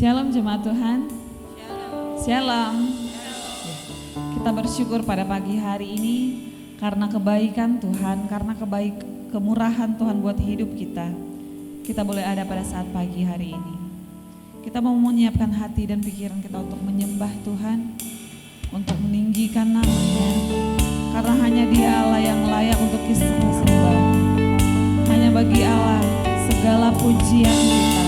Shalom jemaat Tuhan. Shalom. Kita bersyukur pada pagi hari ini karena kebaikan Tuhan, karena kemurahan Tuhan buat hidup kita. Kita boleh ada pada saat pagi hari ini. Kita mau menyiapkan hati dan pikiran kita untuk menyembah Tuhan, untuk meninggikan nama-Nya. Karena hanya Dia Allah yang layak untuk disembah. Hanya bagi Allah segala pujian kita.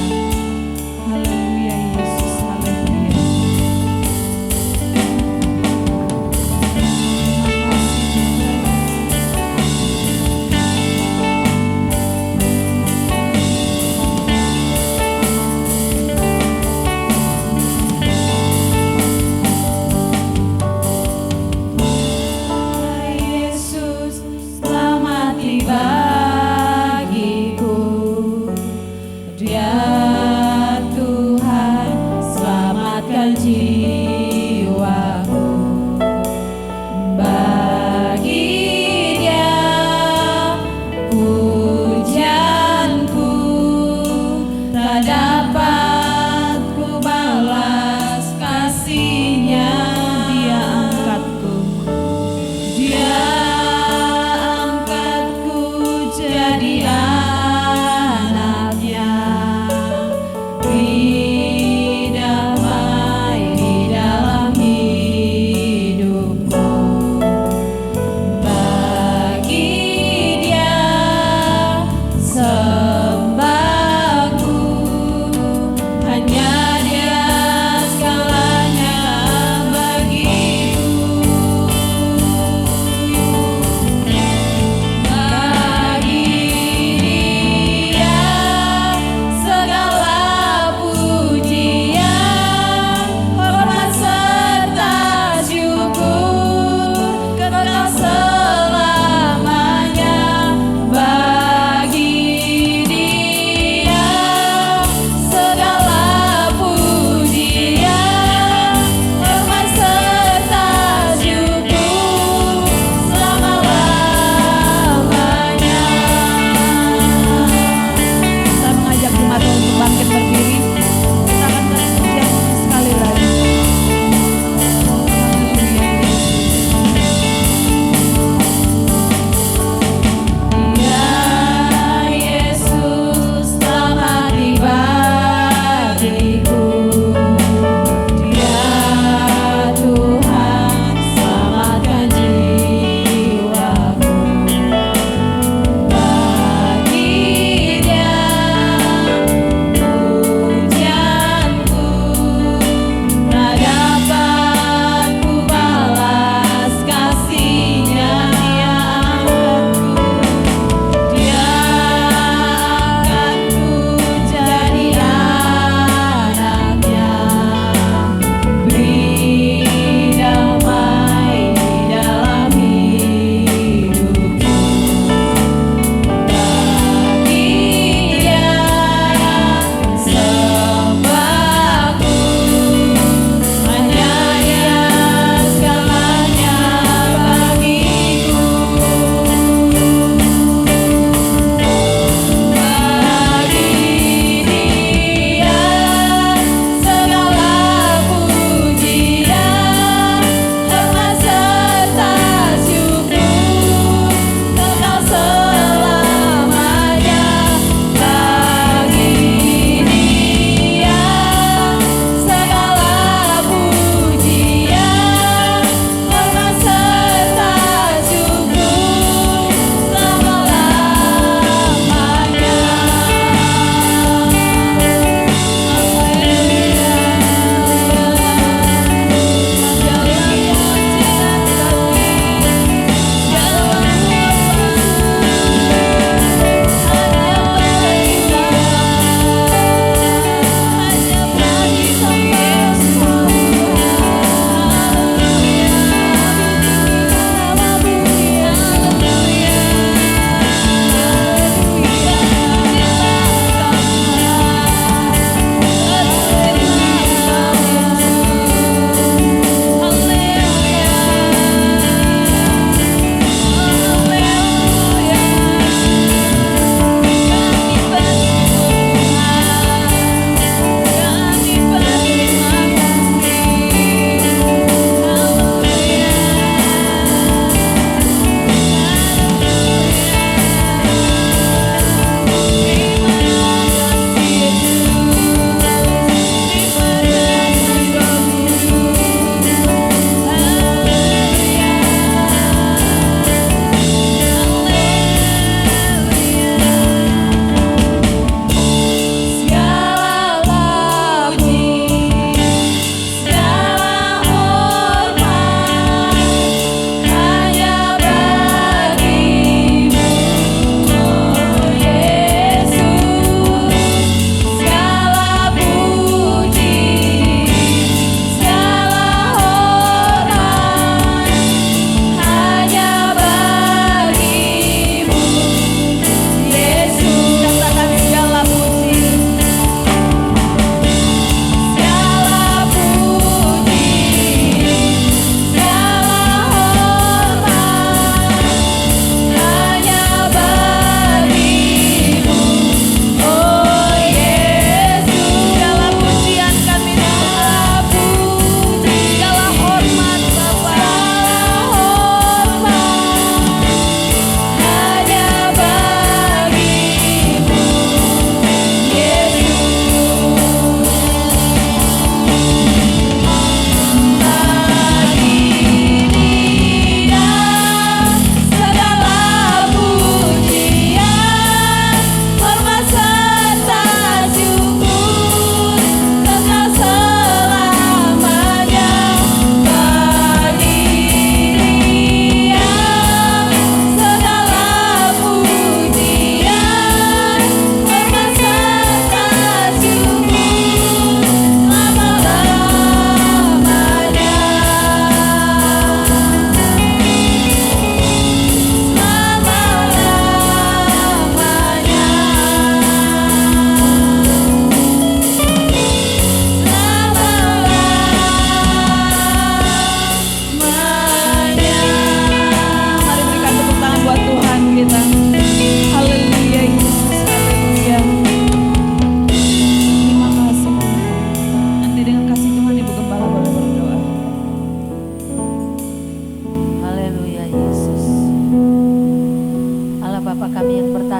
Haleluya Yesus, haleluya. Yesus, selamat tiba bagiku. Dia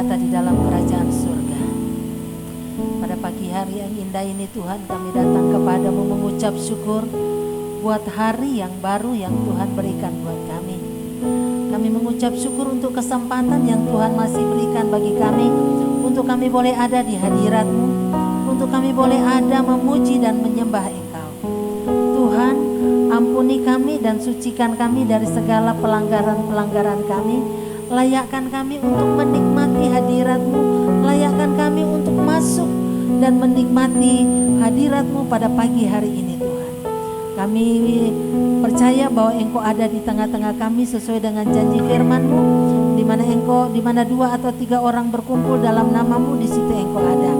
tahta di dalam kerajaan surga. Pada pagi hari yang indah ini Tuhan, kami datang kepadamu mengucap syukur buat hari yang baru yang Tuhan berikan buat kami. Kami mengucap syukur untuk kesempatan yang Tuhan masih berikan bagi kami, untuk kami boleh ada di hadirat-Mu, untuk kami boleh ada memuji dan menyembah Engkau. Tuhan, ampuni kami dan sucikan kami dari segala pelanggaran-pelanggaran kami. Layakkan kami untuk menikmati hadirat-Mu, layakkan kami untuk masuk dan menikmati hadirat-Mu pada pagi hari ini Tuhan. Kami percaya bahwa Engkau ada di tengah-tengah kami sesuai dengan janji firman-Mu, di mana 2 atau 3 orang berkumpul dalam nama-Mu, di situ Engkau ada.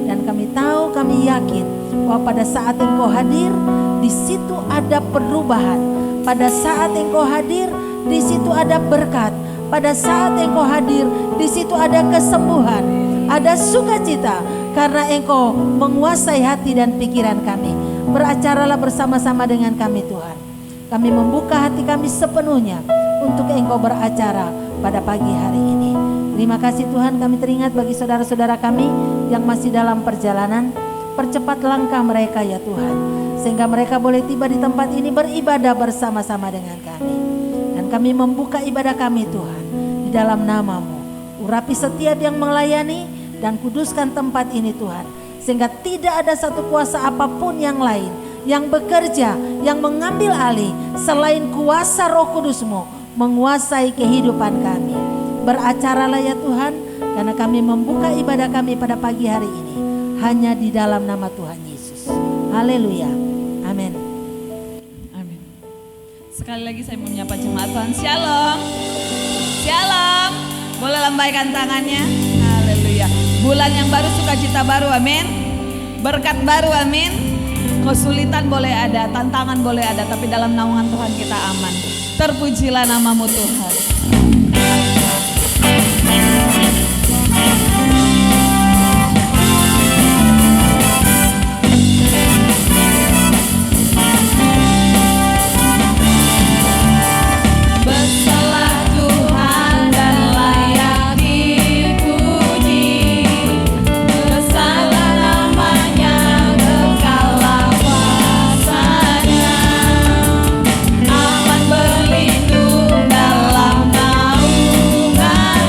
Dan kami tahu, kami yakin bahwa pada saat Engkau hadir, di situ ada perubahan. Pada saat Engkau hadir, di situ ada berkat. Pada saat Engkau hadir, di situ ada kesembuhan, ada sukacita, karena Engkau menguasai hati dan pikiran kami. Beracaralah bersama-sama dengan kami Tuhan. Kami membuka hati kami sepenuhnya untuk Engkau beracara pada pagi hari ini. Terima kasih Tuhan, kami teringat bagi saudara-saudara kami yang masih dalam perjalanan. Percepat langkah mereka ya Tuhan, sehingga mereka boleh tiba di tempat ini beribadah bersama-sama dengan kami. Dan kami membuka ibadah kami Tuhan di dalam nama-Mu. Urapi setiap yang melayani dan kuduskan tempat ini Tuhan, sehingga tidak ada satu kuasa apapun yang lain yang bekerja, yang mengambil alih selain kuasa Roh Kudus-Mu menguasai kehidupan kami. Beracaralah ya Tuhan, karena kami membuka ibadah kami pada pagi hari ini hanya di dalam nama Tuhan Yesus. Haleluya. Amin. Amin. Sekali lagi saya mau menyapa jemaat Tuhan. Shalom. Shalom. Boleh lambaikan tangannya. Haleluya. Bulan yang baru, sukacita baru, amin. Berkat baru, amin. Kesulitan boleh ada, tantangan boleh ada, tapi dalam naungan Tuhan kita aman. Terpujilah nama-Mu Tuhan. Aman berlindung dalam naungan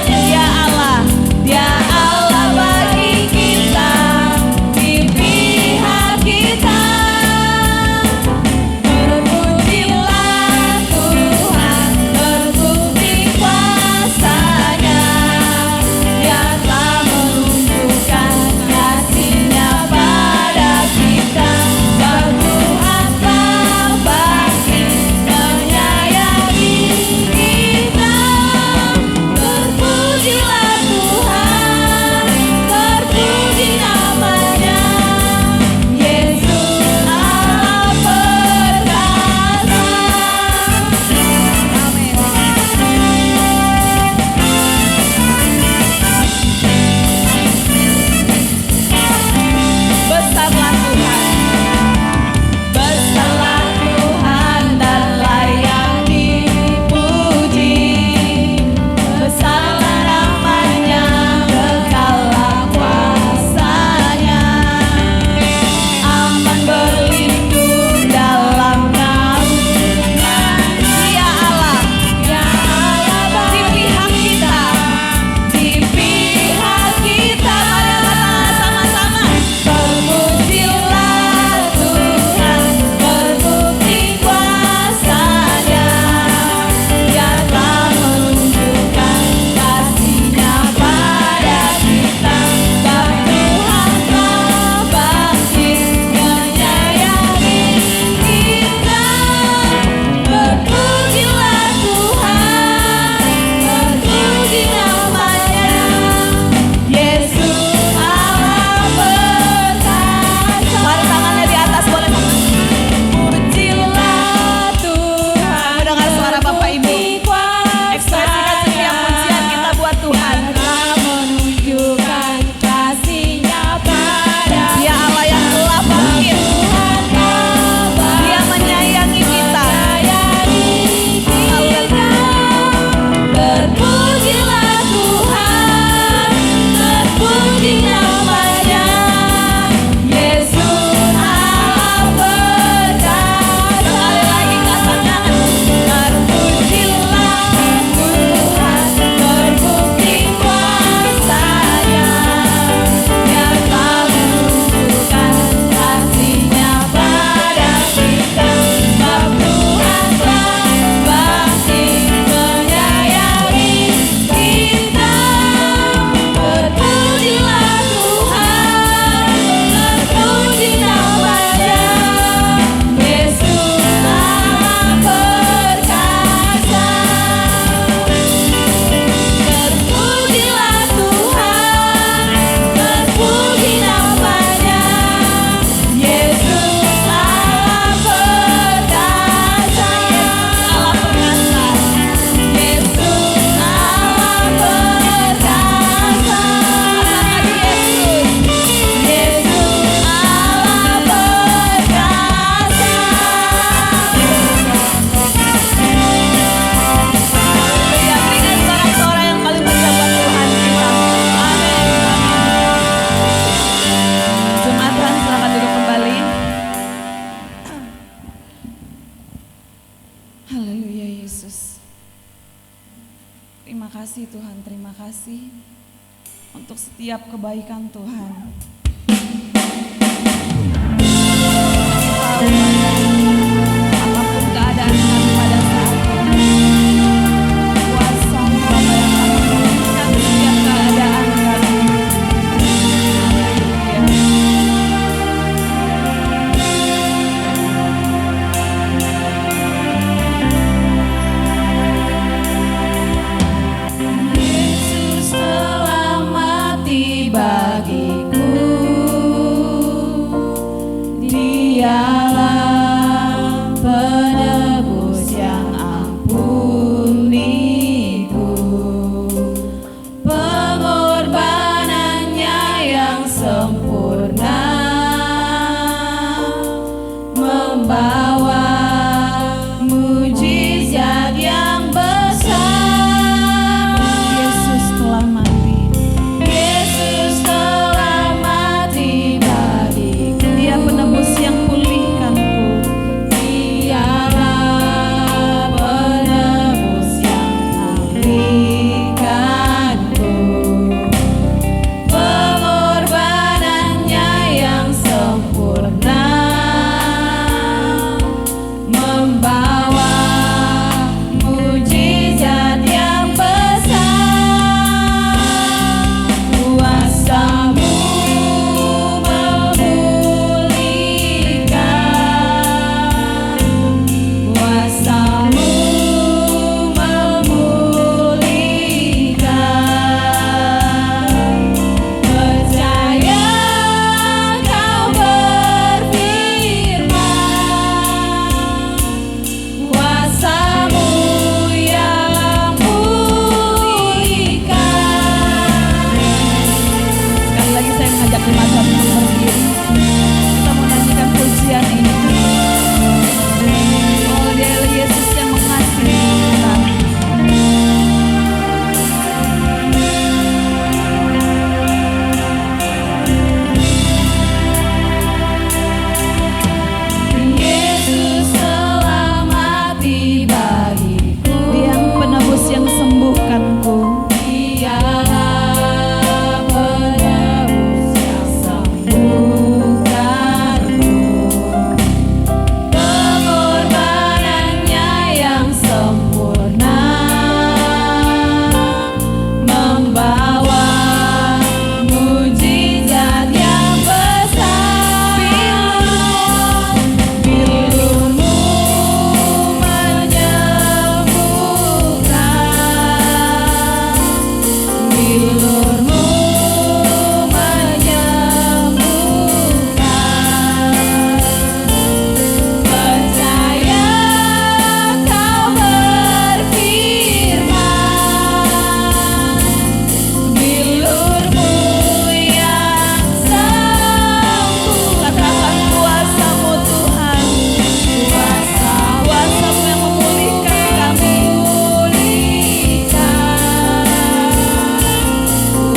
Haleluya Yesus. Terima kasih Tuhan, terima kasih untuk setiap kebaikan Tuhan. Tahu apapun keadaan kami pada saat ini, kuasa Tuhan yang akan memulihkan setiap keadaan kami. Yesus telah mati bagiku, Dialah penebus yang ampuniku, pengorbanannya yang sempurna membawa mujizat yang besar. Yesus telah mati. Yesus telah mati bagiku. Dia penebus yang pulihkanku. Dialah penebus yang pulihkanku, pengorbanannya yang sempurna membawa mujizat yang besar. Kuasa-Mu memulihkan, kuasa-Mu memulihkan. Percaya Kau berfirman, kuasa-Mu yang pulihkan. Sekali lagi saya mengajak jemaat Tuhan untuk berdiri. Kita mau nyanyikan pujian ini. Oh, Dia adalah Yesus yang mengasihi kita. Yesus telah mati bagiku. Dia yang penebus yang sembuhkanku. Dialah penebus yang sembuhkanku, pengorbanannya yang sempurna membawa mujizat yang besar. Bilur-Mu menyembuhkan, Bilur-Mu menyembuhkan. Percaya Kau berfirman, Bilur-Mu yang sembuh. Katakan kuasa-Mu Tuhan. Kuasa-Mu yang memulihkan kami.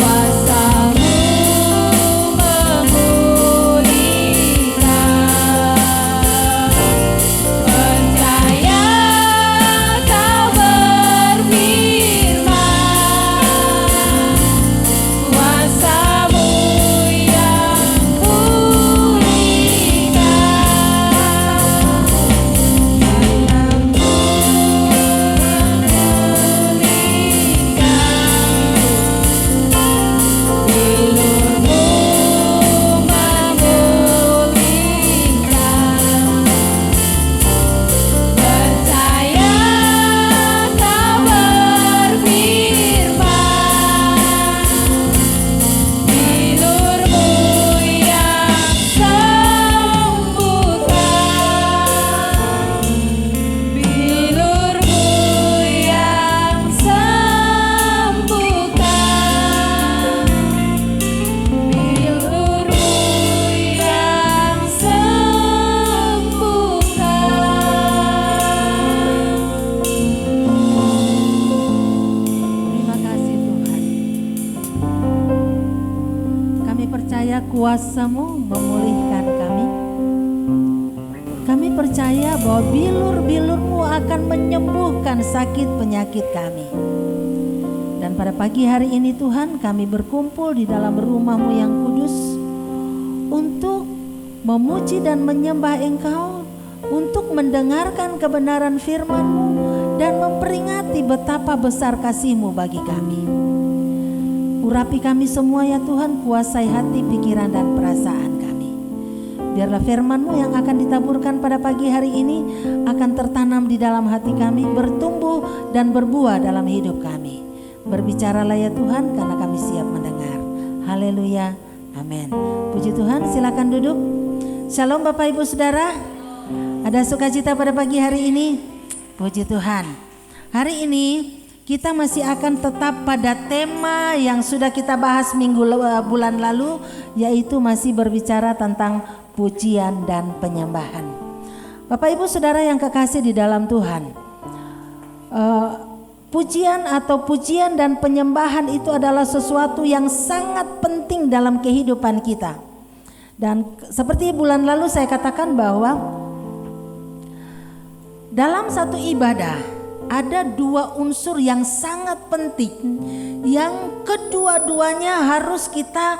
Kuasa-Mu memulihkan. Percaya Kau berfirman, kuasa-Mu yang pulihkan. Bilur-Mu memulihkan. Percaya Kau berfirman, Bilur-Mu yang sembuhkan, Bilur-Mu yang sembuhkan, Bilur-Mu yang sembuhkan. Terima kasih Tuhan. Kami percaya kuasa-Mu memulihkan kami. Kami percaya bahwa bilur-bilur-Mu akan menyembuhkan sakit penyakit kami. Dan pada pagi hari ini Tuhan, kami berkumpul di dalam rumah-Mu yang kudus untuk memuji dan menyembah Engkau, untuk mendengarkan kebenaran firman-Mu dan memperingati betapa besar kasih-Mu bagi kami. Urapi kami semua ya Tuhan, kuasai hati, pikiran dan perasaan kami. Biarlah firman-Mu yang akan ditaburkan pada pagi hari ini akan tertanam di dalam hati kami, bertumbuh dan berbuah dalam hidup kami. Berbicaralah ya Tuhan, karena kami siap mendengar. Haleluya, amin. Puji Tuhan, silakan duduk. Shalom Bapak Ibu Saudara. Ada sukacita pada pagi hari ini? Puji Tuhan. Hari ini kita masih akan tetap pada tema yang sudah kita bahas bulan lalu, yaitu masih berbicara tentang pujian dan penyembahan. Bapak Ibu Saudara yang kekasih di dalam Tuhan, pujian dan penyembahan itu adalah sesuatu yang sangat penting dalam kehidupan kita. Dan seperti bulan lalu saya katakan bahwa dalam satu ibadah ada dua unsur yang sangat penting, yang kedua-duanya harus kita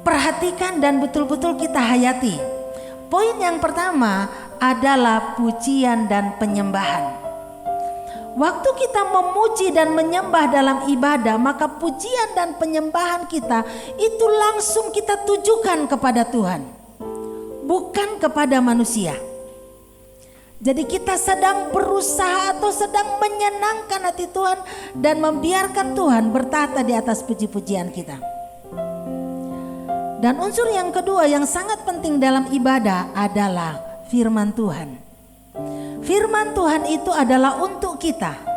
perhatikan dan betul-betul kita hayati. Poin yang pertama adalah pujian dan penyembahan. Waktu kita memuji dan menyembah dalam ibadah, maka pujian dan penyembahan kita itu langsung kita tujukan kepada Tuhan, bukan kepada manusia. Jadi kita sedang berusaha atau sedang menyenangkan hati Tuhan dan membiarkan Tuhan bertata di atas puji-pujian kita. Dan unsur yang kedua yang sangat penting dalam ibadah adalah firman Tuhan. Firman Tuhan itu adalah untuk kita.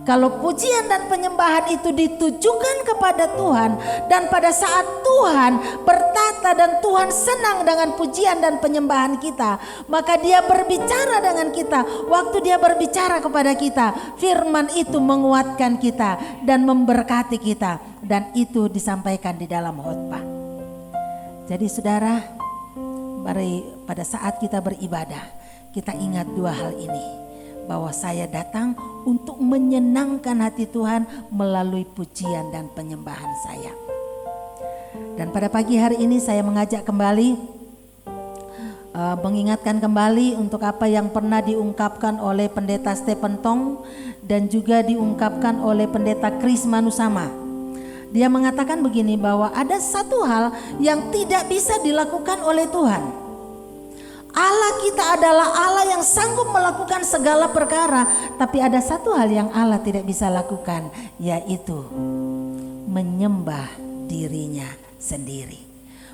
Kalau pujian dan penyembahan itu ditujukan kepada Tuhan, dan pada saat Tuhan bertata dan Tuhan senang dengan pujian dan penyembahan kita, maka Dia berbicara dengan kita. Waktu Dia berbicara kepada kita, firman itu menguatkan kita dan memberkati kita, dan itu disampaikan di dalam khotbah. Jadi saudara, mari pada saat kita beribadah, kita ingat dua hal ini. Bahwa saya datang untuk menyenangkan hati Tuhan melalui pujian dan penyembahan saya. Dan pada pagi hari ini saya mengajak kembali, mengingatkan kembali untuk apa yang pernah diungkapkan oleh Pendeta Stephen Tong dan juga diungkapkan oleh Pendeta Chris Manusama. Dia mengatakan begini, bahwa ada satu hal yang tidak bisa dilakukan oleh Tuhan. Allah kita adalah Allah yang sanggup melakukan segala perkara, tapi ada satu hal yang Allah tidak bisa lakukan, yaitu menyembah dirinya sendiri,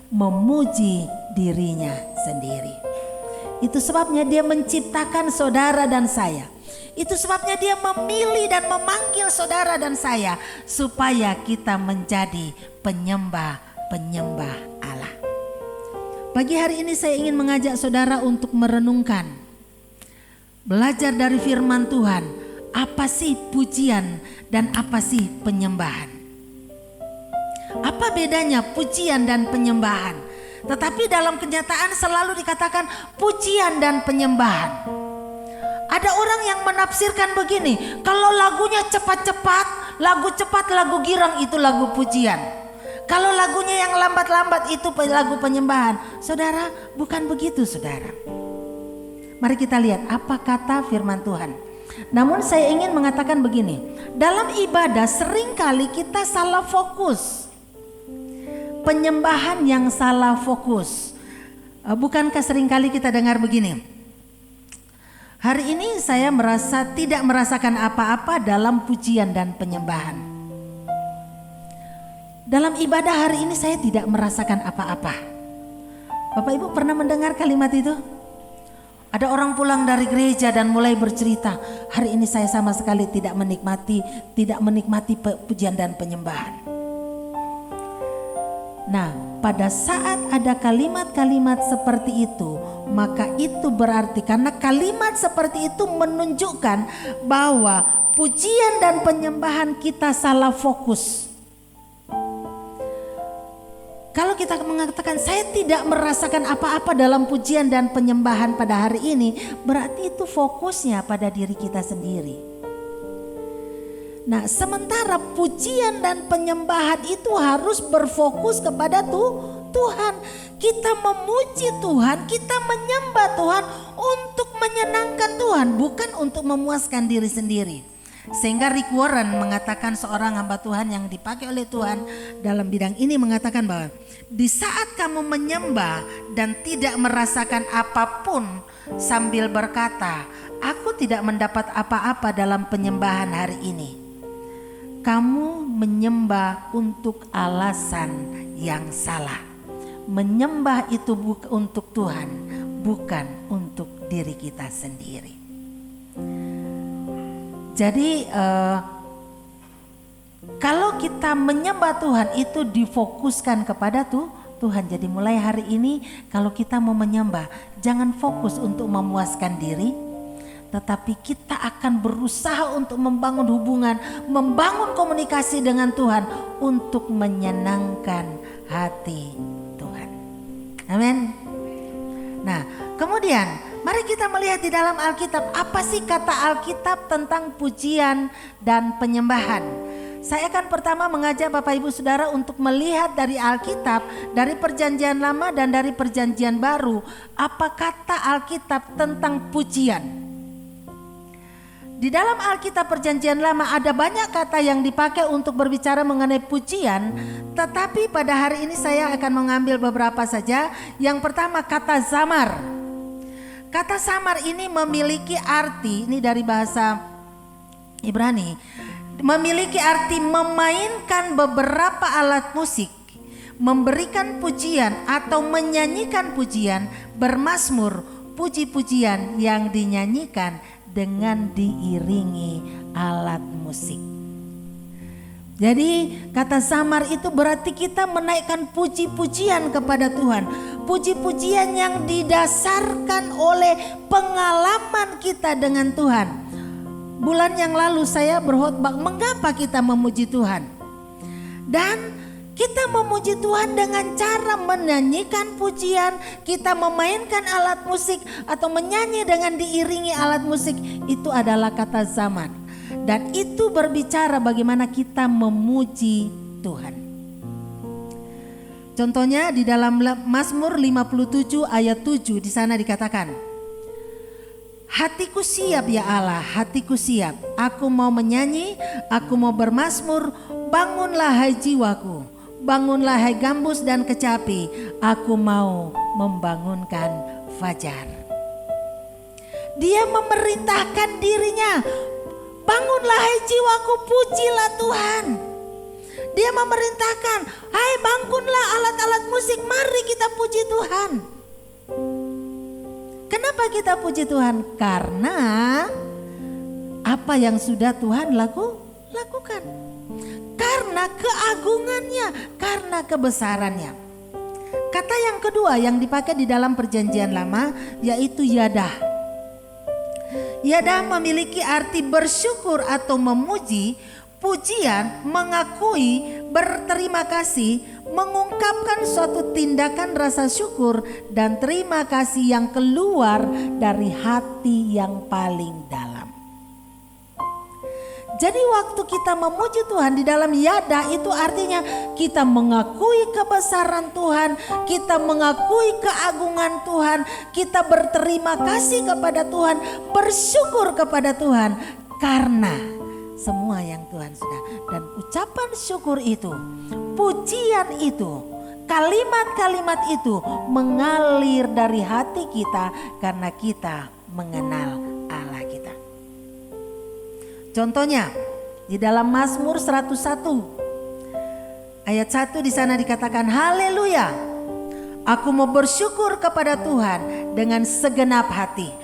memuji dirinya sendiri. Itu sebabnya Dia menciptakan saudara dan saya. Itu sebabnya Dia memilih dan memanggil saudara dan saya supaya kita menjadi penyembah-penyembah Allah. Pagi hari ini saya ingin mengajak saudara untuk merenungkan, belajar dari firman Tuhan, apa sih pujian dan apa sih penyembahan. Apa bedanya pujian dan penyembahan? Tetapi dalam kenyataan selalu dikatakan pujian dan penyembahan. Ada orang yang menafsirkan begini, kalau lagunya cepat-cepat, lagu girang itu lagu pujian. Kalau lagunya yang lambat-lambat itu lagu penyembahan. Saudara, bukan begitu saudara. Mari kita lihat apa kata firman Tuhan. Namun saya ingin mengatakan begini, dalam ibadah seringkali kita salah fokus. Penyembahan yang salah fokus. Bukankah seringkali kita dengar begini? Hari ini saya tidak merasakan apa-apa dalam pujian dan penyembahan. Dalam ibadah hari ini saya tidak merasakan apa-apa. Bapak Ibu pernah mendengar kalimat itu? Ada orang pulang dari gereja dan mulai bercerita, hari ini saya sama sekali tidak menikmati pujian dan penyembahan. Nah, pada saat ada kalimat-kalimat seperti itu, maka itu berarti karena kalimat seperti itu menunjukkan bahwa pujian dan penyembahan kita salah fokus. Kalau kita mengatakan saya tidak merasakan apa-apa dalam pujian dan penyembahan pada hari ini, berarti itu fokusnya pada diri kita sendiri. Nah, sementara pujian dan penyembahan itu harus berfokus kepada Tuhan. Kita memuji Tuhan, kita menyembah Tuhan untuk menyenangkan Tuhan, bukan untuk memuaskan diri sendiri. Sehingga Rick Warren mengatakan, seorang hamba Tuhan yang dipakai oleh Tuhan dalam bidang ini, mengatakan bahwa di saat kamu menyembah dan tidak merasakan apapun sambil berkata, aku tidak mendapat apa-apa dalam penyembahan hari ini, kamu menyembah untuk alasan yang salah. Menyembah itu untuk Tuhan, bukan untuk diri kita sendiri. Jadi kalau kita menyembah Tuhan itu difokuskan kepada Tuhan. Jadi mulai hari ini kalau kita mau menyembah, jangan fokus untuk memuaskan diri, tetapi kita akan berusaha untuk membangun hubungan, membangun komunikasi dengan Tuhan untuk menyenangkan hati Tuhan. Amin. Nah, kemudian mari kita melihat di dalam Alkitab, apa sih kata Alkitab tentang pujian dan penyembahan. Saya akan pertama mengajak Bapak Ibu Saudara untuk melihat dari Alkitab, dari Perjanjian Lama dan dari Perjanjian Baru, apa kata Alkitab tentang pujian. Di dalam Alkitab Perjanjian Lama ada banyak kata yang dipakai untuk berbicara mengenai pujian, tetapi pada hari ini saya akan mengambil beberapa saja. Yang pertama, kata zamar. Kata zamar ini memiliki arti, ini dari bahasa Ibrani, memiliki arti memainkan beberapa alat musik, memberikan pujian atau menyanyikan pujian, bermazmur, puji-pujian yang dinyanyikan dengan diiringi alat musik. Jadi kata zamar itu berarti kita menaikkan puji-pujian kepada Tuhan. Puji-pujian yang didasarkan oleh pengalaman kita dengan Tuhan. Bulan yang lalu saya berkhotbah mengapa kita memuji Tuhan. Dan kita memuji Tuhan dengan cara menyanyikan pujian, kita memainkan alat musik atau menyanyi dengan diiringi alat musik, itu adalah kata zaman. Dan itu berbicara bagaimana kita memuji Tuhan. Contohnya di dalam Mazmur 57 ayat 7 di sana dikatakan, hatiku siap ya Allah, hatiku siap, aku mau menyanyi, aku mau bermazmur, bangunlah hai jiwaku. Bangunlah hai gambus dan kecapi, aku mau membangunkan fajar. Dia memerintahkan dirinya, bangunlah hai jiwaku, pujilah Tuhan. Dia memerintahkan, hai bangunlah alat-alat musik, mari kita puji Tuhan. Kenapa kita puji Tuhan? Karena apa yang sudah Tuhan lakukan. Karena keagungannya, karena kebesarannya. Kata yang kedua yang dipakai di dalam Perjanjian Lama yaitu yadah. Yadah memiliki arti bersyukur atau memuji, pujian, mengakui, berterima kasih, mengungkapkan suatu tindakan rasa syukur dan terima kasih yang keluar dari hati yang paling dalam. Jadi waktu kita memuji Tuhan di dalam yadah itu artinya kita mengakui kebesaran Tuhan, kita mengakui keagungan Tuhan, kita berterima kasih kepada Tuhan, bersyukur kepada Tuhan karena semua yang Tuhan sudah. Dan ucapan syukur itu, pujian itu, kalimat-kalimat itu mengalir dari hati kita karena kita mengenal Allah kita. Contohnya di dalam Mazmur 101 ayat 1 di sana dikatakan, haleluya, aku mau bersyukur kepada Tuhan dengan segenap hati,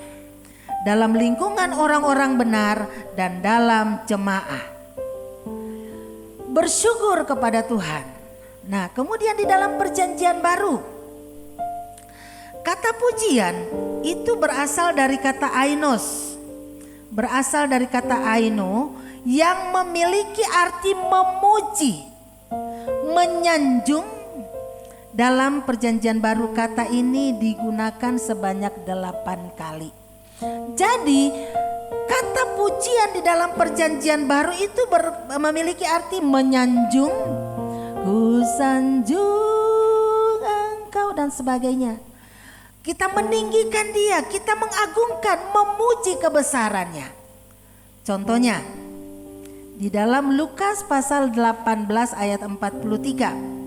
dalam lingkungan orang-orang benar dan dalam jemaah. Bersyukur kepada Tuhan. Nah, kemudian di dalam Perjanjian Baru, kata pujian itu berasal dari kata ainos. Berasal dari kata aino yang memiliki arti memuji, menyanjung, Dalam perjanjian baru kata ini digunakan sebanyak 8 kali. Jadi kata pujian di dalam perjanjian baru itu memiliki arti menyanjung, ku sanjung engkau dan sebagainya. Kita meninggikan dia, kita mengagungkan, memuji kebesarannya. Contohnya di dalam Lukas pasal 18 ayat 43.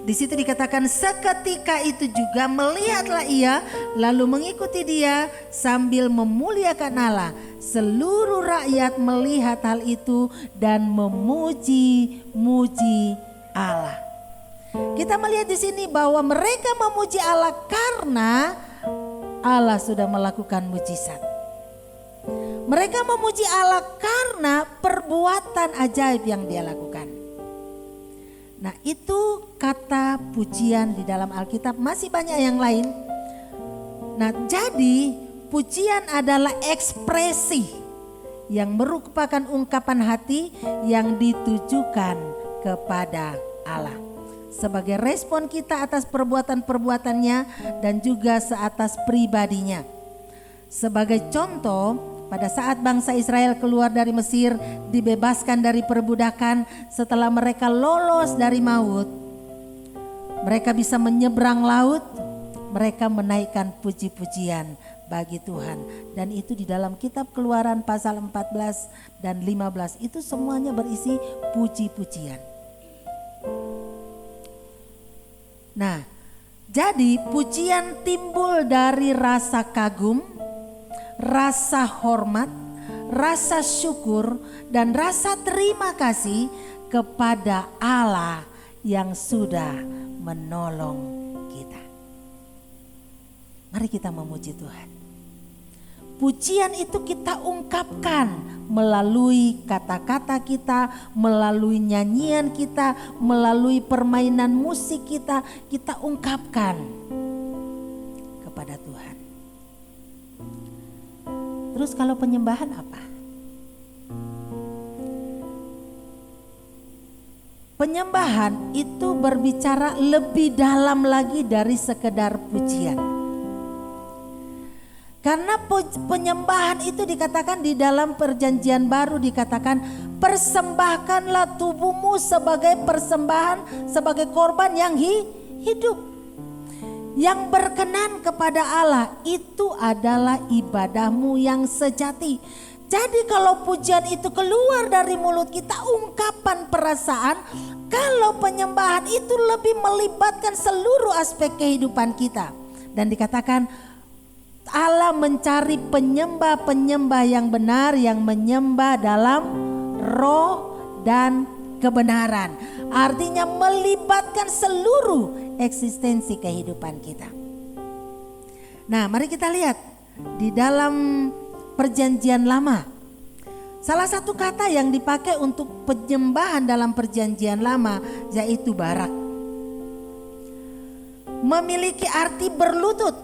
Di situ dikatakan seketika itu juga melihatlah ia lalu mengikuti dia sambil memuliakan Allah. Seluruh rakyat melihat hal itu dan memuji-muji Allah. Kita melihat di sini bahwa mereka memuji Allah karena Allah sudah melakukan mujizat. Mereka memuji Allah karena perbuatan ajaib yang dia lakukan. Nah, itu kata pujian di dalam Alkitab, masih banyak yang lain. Nah, jadi pujian adalah ekspresi yang merupakan ungkapan hati yang ditujukan kepada Allah. Sebagai respon kita atas perbuatan-perbuatannya dan juga seatas pribadinya. Sebagai contoh, pada saat bangsa Israel keluar dari Mesir, dibebaskan dari perbudakan, setelah mereka lolos dari maut, mereka bisa menyeberang laut, mereka menaikkan puji-pujian bagi Tuhan. Dan itu di dalam kitab Keluaran pasal 14 dan 15, itu semuanya berisi puji-pujian. Nah, jadi pujian timbul dari rasa kagum, rasa hormat, rasa syukur, dan rasa terima kasih kepada Allah yang sudah menolong kita. Mari kita memuji Tuhan. Pujian itu kita ungkapkan melalui kata-kata kita, melalui nyanyian kita, melalui permainan musik kita, kita ungkapkan kepada Tuhan. Terus kalau penyembahan apa? Penyembahan itu berbicara lebih dalam lagi dari sekedar pujian. Karena penyembahan itu dikatakan di dalam perjanjian baru, dikatakan persembahkanlah tubuhmu sebagai persembahan, sebagai korban yang hidup. Yang berkenan kepada Allah itu adalah ibadahmu yang sejati. Jadi kalau pujian itu keluar dari mulut kita, ungkapan perasaan, kalau penyembahan itu lebih melibatkan seluruh aspek kehidupan kita. Dan dikatakan Allah mencari penyembah-penyembah yang benar, yang menyembah dalam roh dan kebenaran. Artinya melibatkan seluruh eksistensi kehidupan kita. Nah, mari kita lihat di dalam perjanjian lama. Salah satu kata yang dipakai untuk penyembahan dalam perjanjian lama yaitu barak. Memiliki arti berlutut,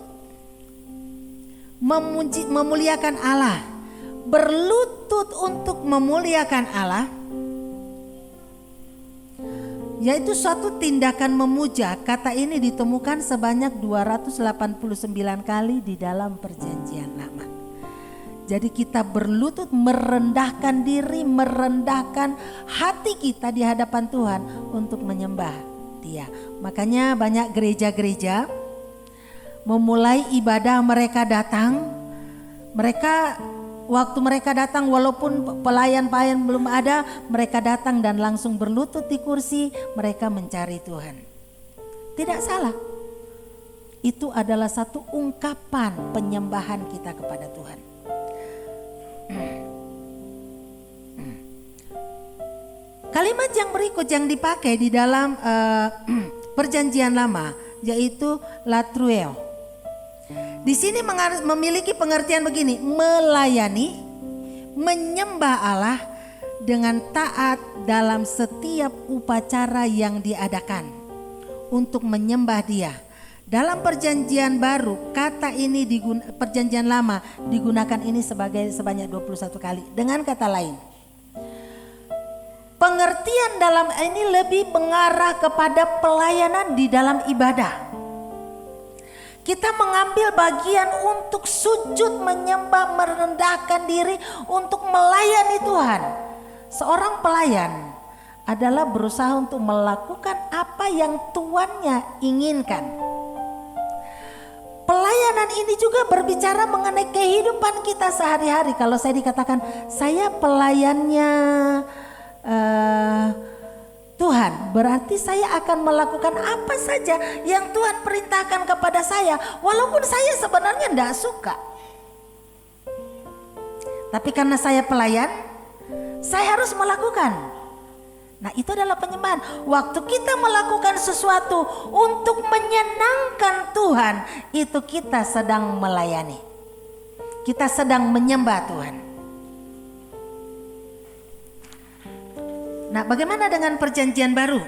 memuliakan Allah. Berlutut untuk memuliakan Allah, yaitu suatu tindakan memuja. Kata ini ditemukan sebanyak 289 kali di dalam perjanjian lama. Jadi kita berlutut, merendahkan diri, merendahkan hati kita di hadapan Tuhan untuk menyembah Dia. Makanya banyak gereja-gereja memulai ibadah mereka datang. Waktu mereka datang, walaupun pelayan-pelayan belum ada, mereka datang dan langsung berlutut di kursi, mereka mencari Tuhan. Tidak salah. Itu adalah satu ungkapan penyembahan kita kepada Tuhan. Kalimat yang berikut yang dipakai di dalam perjanjian lama yaitu latrueo. Di sini memiliki pengertian begini, melayani, menyembah Allah dengan taat dalam setiap upacara yang diadakan untuk menyembah Dia. Dalam perjanjian baru, kata ini perjanjian lama digunakan ini sebanyak 21 kali. Dengan kata lain, Pengertian dalam ini lebih mengarah kepada pelayanan di dalam ibadah. Kita mengambil bagian untuk sujud, menyembah, merendahkan diri untuk melayani Tuhan. Seorang pelayan adalah berusaha untuk melakukan apa yang tuannya inginkan. Pelayanan ini juga berbicara mengenai kehidupan kita sehari-hari. Kalau saya dikatakan saya pelayannya Tuhan, berarti saya akan melakukan apa saja yang Tuhan perintahkan kepada saya, walaupun saya sebenarnya tidak suka. Tapi karena saya pelayan, saya harus melakukan. Nah, itu adalah penyembahan. Waktu kita melakukan sesuatu untuk menyenangkan Tuhan, itu kita sedang melayani. Kita sedang menyembah Tuhan. Nah, bagaimana dengan perjanjian baru?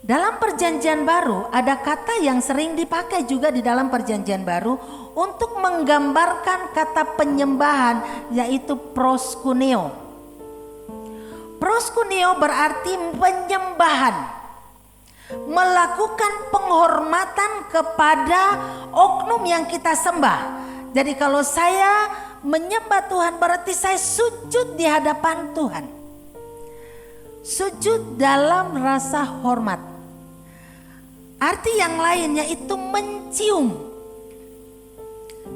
Dalam perjanjian baru ada kata yang sering dipakai juga di dalam perjanjian baru untuk menggambarkan kata penyembahan, yaitu proskuneo. Proskuneo berarti penyembahan, melakukan penghormatan kepada oknum yang kita sembah. Jadi kalau saya menyembah Tuhan berarti saya sujud di hadapan Tuhan. Sujud dalam rasa hormat. Arti yang lainnya itu mencium.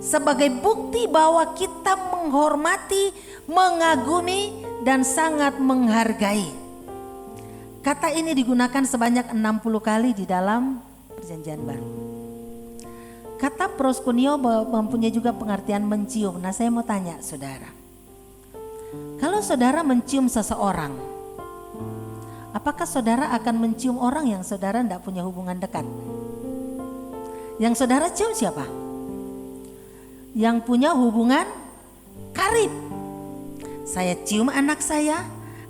Sebagai bukti bahwa kita menghormati, mengagumi, dan sangat menghargai. Kata ini digunakan sebanyak 60 kali di dalam perjanjian baru. Kata proskuneo mempunyai juga pengertian mencium. Nah, saya mau tanya saudara. Kalau saudara mencium seseorang, apakah saudara akan mencium orang yang saudara tidak punya hubungan dekat? Yang saudara cium siapa? Yang punya hubungan karib. Saya cium anak saya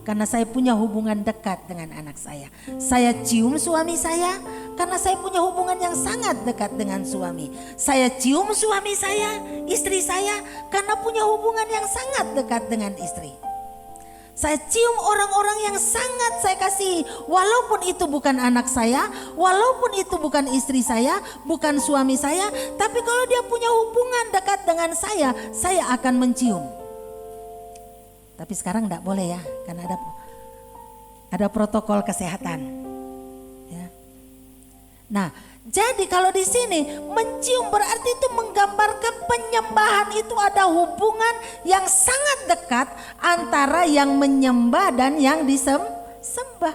karena saya punya hubungan dekat dengan anak saya. Saya cium suami saya karena saya punya hubungan yang sangat dekat dengan suami. Saya cium suami saya, istri saya karena punya hubungan yang sangat dekat dengan istri. Saya cium orang-orang yang sangat saya kasihi, walaupun itu bukan anak saya, walaupun itu bukan istri saya, bukan suami saya, tapi kalau dia punya hubungan dekat dengan saya akan mencium. Tapi sekarang tidak boleh ya, karena ada protokol kesehatan. Ya. Nah, jadi kalau di sini mencium berarti itu menggambarkan penyembahan, itu ada hubungan yang sangat dekat antara yang menyembah dan yang disembah.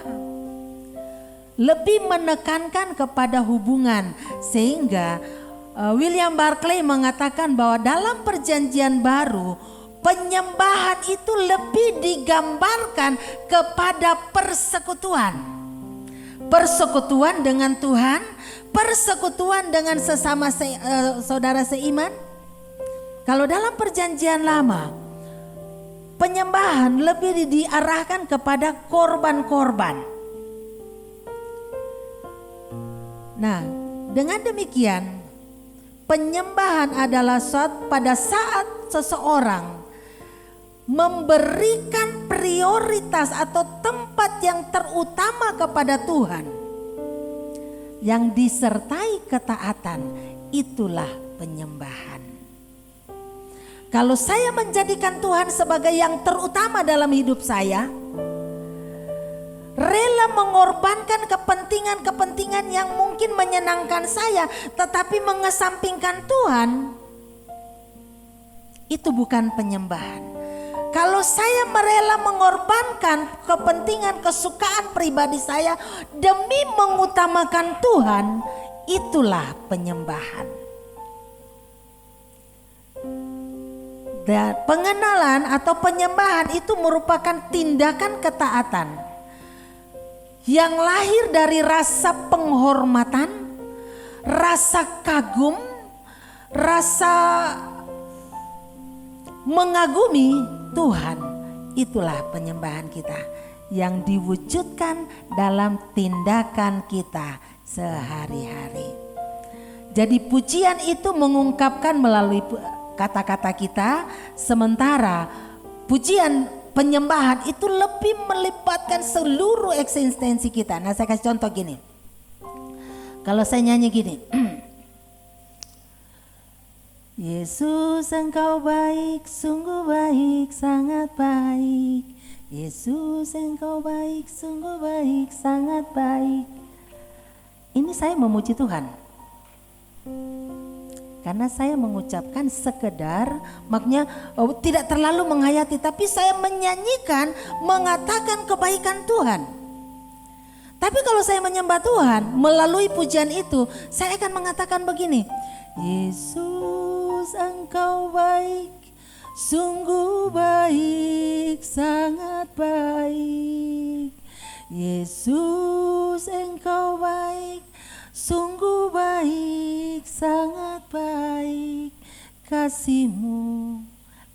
Lebih menekankan kepada hubungan, sehingga William Barclay mengatakan bahwa dalam perjanjian baru penyembahan itu lebih digambarkan kepada persekutuan. Persekutuan dengan Tuhan, persekutuan dengan sesama saudara seiman. Kalau dalam perjanjian lama, penyembahan lebih diarahkan kepada korban-korban. Nah, dengan demikian penyembahan adalah pada saat seseorang memberikan prioritas atau tempat yang terutama kepada Tuhan yang disertai ketaatan, itulah penyembahan. Kalau saya menjadikan Tuhan sebagai yang terutama dalam hidup saya, rela mengorbankan kepentingan-kepentingan yang mungkin menyenangkan saya, tetapi mengesampingkan Tuhan, itu bukan penyembahan. Kalau saya merela mengorbankan kepentingan kesukaan pribadi saya demi mengutamakan Tuhan, itulah penyembahan. Dan pengenalan atau penyembahan itu merupakan tindakan ketaatan yang lahir dari rasa penghormatan, rasa kagum, rasa mengagumi Tuhan. Itulah penyembahan kita yang diwujudkan dalam tindakan kita sehari-hari. Jadi pujian itu mengungkapkan melalui kata-kata kita, sementara pujian penyembahan itu lebih melibatkan seluruh eksistensi kita. Nah, saya kasih contoh gini. Kalau saya nyanyi gini. Yesus engkau baik, sungguh baik, sangat baik. Yesus engkau baik, sungguh baik, sangat baik. Ini saya memuji Tuhan. Karena saya mengucapkan sekedar, makanya tidak terlalu menghayati, tapi saya menyanyikan, mengatakan kebaikan Tuhan. Tapi kalau saya menyembah Tuhan, melalui pujian itu, saya akan mengatakan begini. Yesus engkau baik, sungguh baik, sangat baik. Yesus engkau baik, sungguh baik, sangat baik. Kasih-Mu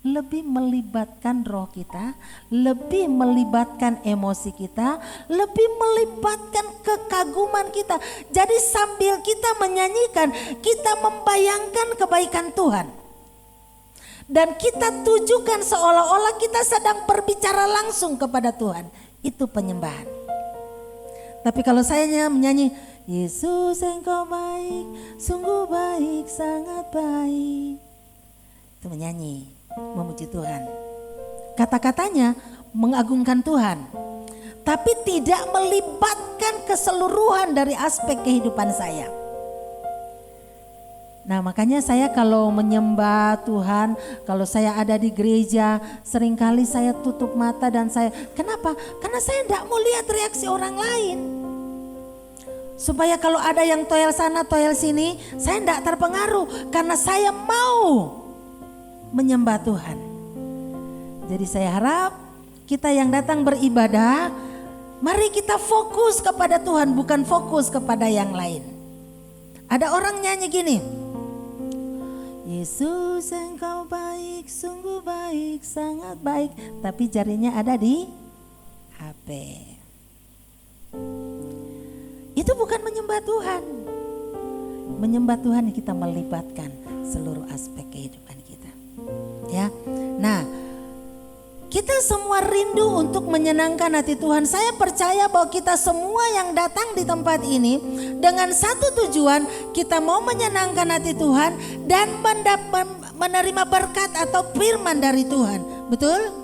lebih melibatkan roh kita, lebih melibatkan emosi kita, lebih melibatkan kekaguman kita. Jadi sambil kita menyanyikan, kita membayangkan kebaikan Tuhan. Dan kita tujukan seolah-olah kita sedang berbicara langsung kepada Tuhan. Itu penyembahan. Tapi kalau saya menyanyi, Yesus engkau baik, sungguh baik, sangat baik. Itu menyanyi, memuji Tuhan. Kata-katanya mengagungkan Tuhan. Tapi tidak melibatkan keseluruhan dari aspek kehidupan saya. Nah, makanya saya kalau menyembah Tuhan, kalau saya ada di gereja, seringkali saya tutup mata dan saya, kenapa? Karena saya tidak mau lihat reaksi orang lain. Supaya kalau ada yang toel sana, toel sini, saya tidak terpengaruh karena saya mau menyembah Tuhan. Jadi saya harap kita yang datang beribadah, mari kita fokus kepada Tuhan, bukan fokus kepada yang lain. Ada orang nyanyi gini, Yesus engkau baik, sungguh baik, sangat baik, tapi jarinya ada di HP. Itu bukan menyembah Tuhan. Menyembah Tuhan kita melibatkan seluruh aspek kehidupan kita. Ya. Nah, kita semua rindu untuk menyenangkan hati Tuhan. Saya percaya bahwa kita semua yang datang di tempat ini dengan satu tujuan, kita mau menyenangkan hati Tuhan dan menerima berkat atau firman dari Tuhan. Betul?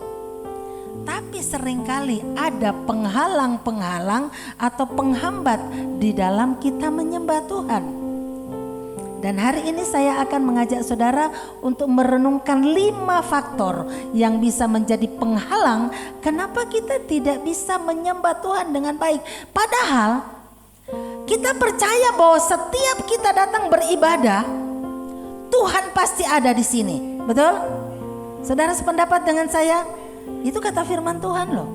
Tapi seringkali ada penghalang-penghalang atau penghambat di dalam kita menyembah Tuhan. Dan hari ini saya akan mengajak saudara untuk merenungkan 5 faktor yang bisa menjadi penghalang kenapa kita tidak bisa menyembah Tuhan dengan baik. Padahal kita percaya bahwa setiap kita datang beribadah, Tuhan pasti ada di sini. Betul? Saudara sependapat dengan saya? Itu kata firman Tuhan loh.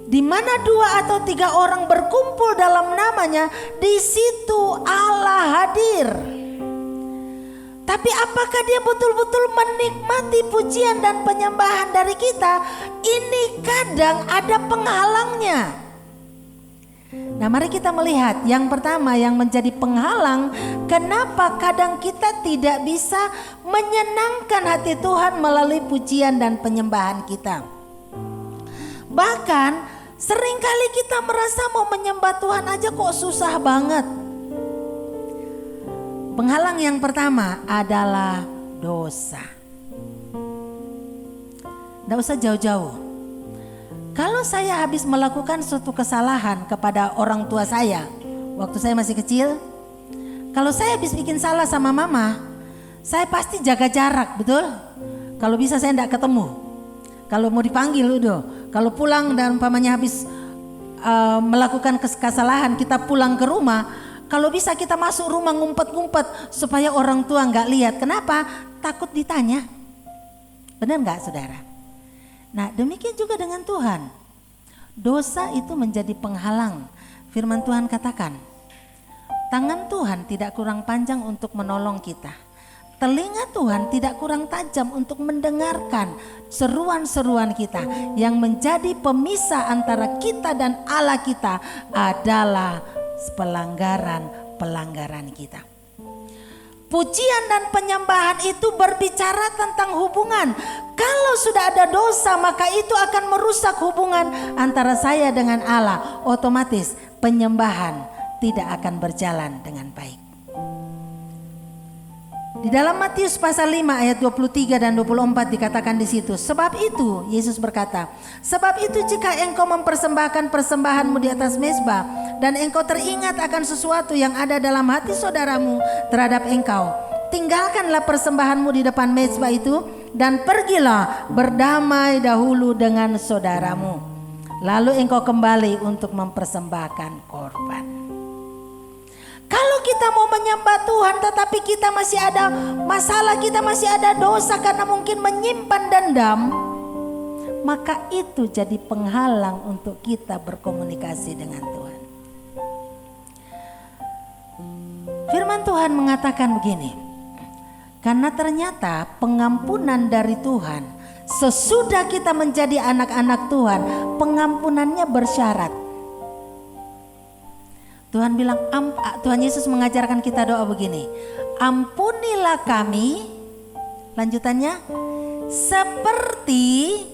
Di mana 2 atau 3 orang berkumpul dalam namanya, di situ Allah hadir. Tapi apakah dia betul-betul menikmati pujian dan penyembahan dari kita? Ini kadang ada penghalangnya. Nah, mari kita melihat yang pertama yang menjadi penghalang kenapa kadang kita tidak bisa menyenangkan hati Tuhan melalui pujian dan penyembahan kita. Bahkan seringkali kita merasa mau menyembah Tuhan aja kok susah banget. Penghalang yang pertama adalah dosa. Tidak usah jauh-jauh. Kalau saya habis melakukan suatu kesalahan kepada orang tua saya waktu saya masih kecil, kalau saya habis bikin salah sama mama, saya pasti jaga jarak, betul? Kalau bisa saya tidak ketemu. Kalau mau dipanggil udah. Kalau pulang dan umpamanya habis melakukan kesalahan, kita pulang ke rumah, kalau bisa kita masuk rumah ngumpet-ngumpet supaya orang tua nggak lihat. Kenapa? Takut ditanya. Benar nggak saudara? Nah, demikian juga dengan Tuhan. Dosa itu menjadi penghalang. Firman Tuhan katakan, tangan Tuhan tidak kurang panjang untuk menolong kita. Telinga Tuhan tidak kurang tajam untuk mendengarkan seruan-seruan kita. Yang menjadi pemisah antara kita dan Allah kita adalah pelanggaran-pelanggaran kita. Pujian dan penyembahan itu berbicara tentang hubungan. Kalau sudah ada dosa, maka itu akan merusak hubungan antara saya dengan Allah. Otomatis penyembahan tidak akan berjalan dengan baik. Di dalam Matius pasal 5 ayat 23 dan 24 dikatakan di situ, sebab itu Yesus berkata, sebab itu jika engkau mempersembahkan persembahanmu di atas mezbah dan engkau teringat akan sesuatu yang ada dalam hati saudaramu terhadap engkau, tinggalkanlah persembahanmu di depan mezbah itu dan pergilah berdamai dahulu dengan saudaramu. Lalu engkau kembali untuk mempersembahkan korban. Kalau kita mau menyembah Tuhan tetapi kita masih ada masalah, kita masih ada dosa karena mungkin menyimpan dendam, maka itu jadi penghalang untuk kita berkomunikasi dengan Tuhan. Firman Tuhan mengatakan begini, karena ternyata pengampunan dari Tuhan sesudah kita menjadi anak-anak Tuhan, pengampunannya bersyarat. Tuhan bilang, Tuhan Yesus mengajarkan kita doa begini, ampunilah kami, lanjutannya, seperti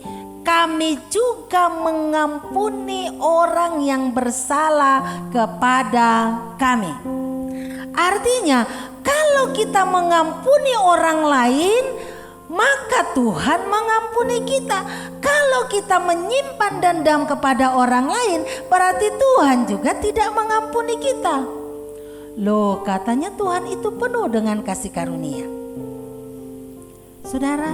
kami juga mengampuni orang yang bersalah kepada kami. Artinya kalau kita mengampuni orang lain, maka Tuhan mengampuni kita. Kalau kita menyimpan dendam kepada orang lain, berarti Tuhan juga tidak mengampuni kita. Loh, katanya Tuhan itu penuh dengan kasih karunia. Saudara,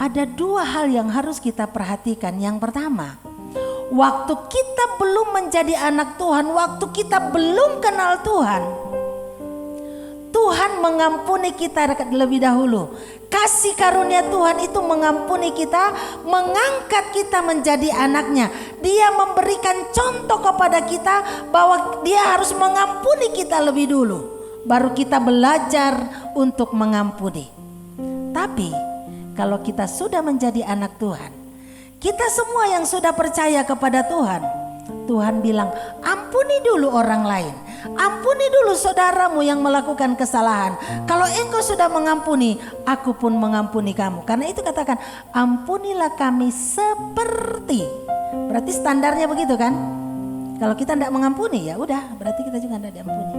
ada dua hal yang harus kita perhatikan. Yang pertama, waktu kita belum menjadi anak Tuhan, waktu kita belum kenal Tuhan, Tuhan mengampuni kita lebih dahulu. Kasih karunia Tuhan itu mengampuni kita, mengangkat kita menjadi anaknya. Dia memberikan contoh kepada kita bahwa dia harus mengampuni kita lebih dulu, baru kita belajar untuk mengampuni. Tapi kalau kita sudah menjadi anak Tuhan, kita semua yang sudah percaya kepada Tuhan, Tuhan bilang ampuni dulu orang lain. Ampuni dulu saudaramu yang melakukan kesalahan. Kalau engkau sudah mengampuni, aku pun mengampuni kamu. Karena itu katakan, ampunilah kami seperti. Berarti standarnya begitu kan? Kalau kita tidak mengampuni, ya udah, berarti kita juga tidak diampuni.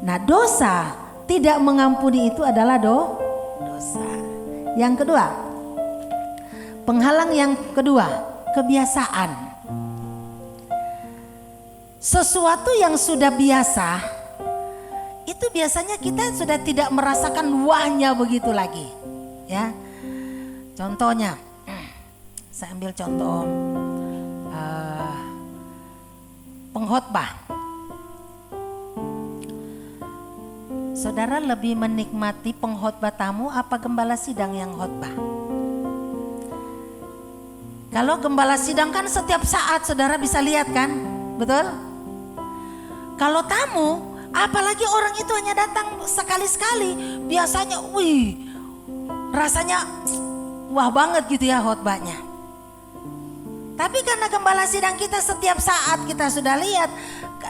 Nah, dosa tidak mengampuni itu adalah dosa. Yang kedua, penghalang yang kedua, kebiasaan. Sesuatu yang sudah biasa, itu biasanya kita sudah tidak merasakan wahnya begitu lagi. Ya, contohnya, saya ambil contoh pengkhotbah. Saudara lebih menikmati pengkhotbah tamu apa gembala sidang yang khotbah? Kalau gembala sidang kan setiap saat saudara bisa lihat kan, betul? Kalau tamu, apalagi orang itu hanya datang sekali-sekali, biasanya rasanya wah banget gitu ya khotbahnya. Tapi karena gembala sidang kita setiap saat kita sudah lihat,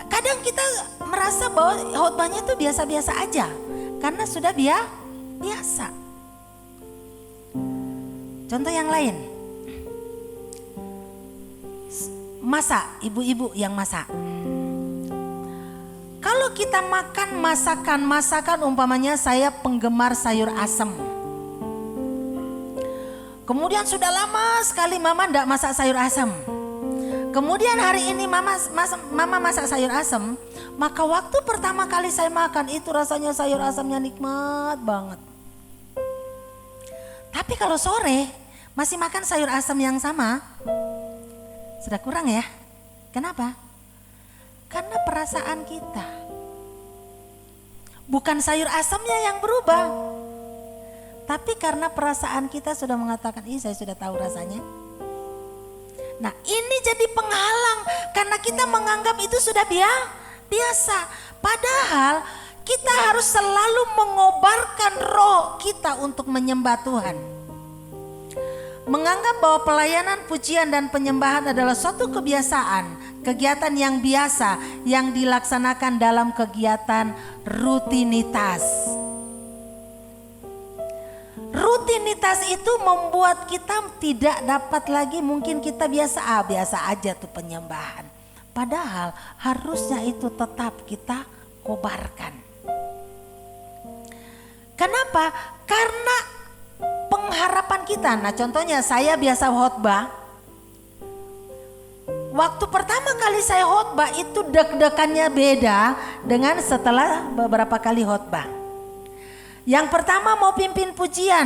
kadang kita merasa bahwa khotbahnya itu biasa-biasa aja, karena sudah biasa. Contoh yang lain, masak, ibu-ibu yang masak. Kalau kita makan masakan umpamanya saya penggemar sayur asem. Kemudian sudah lama sekali mama tidak masak sayur asem. Kemudian hari ini mama masak sayur asem. Maka waktu pertama kali saya makan itu rasanya sayur asemnya nikmat banget. Tapi kalau sore masih makan sayur asem yang sama, sudah kurang ya. Kenapa? Karena perasaan kita, bukan sayur asamnya yang berubah, tapi karena perasaan kita sudah mengatakan, saya sudah tahu rasanya. Nah, ini jadi penghalang karena kita menganggap itu sudah biasa. Padahal kita harus selalu mengobarkan roh kita untuk menyembah Tuhan. Menganggap bahwa pelayanan, pujian dan penyembahan adalah suatu kebiasaan, kegiatan yang biasa yang dilaksanakan dalam kegiatan rutinitas. Rutinitas itu membuat kita tidak dapat lagi, mungkin kita biasa aja tuh penyembahan. Padahal harusnya itu tetap kita kobarkan. Kenapa? Karena pengharapan kita. Nah contohnya saya biasa khotbah. Waktu pertama kali saya khotbah itu deg-degannya beda dengan setelah beberapa kali khotbah. Yang pertama mau pimpin pujian.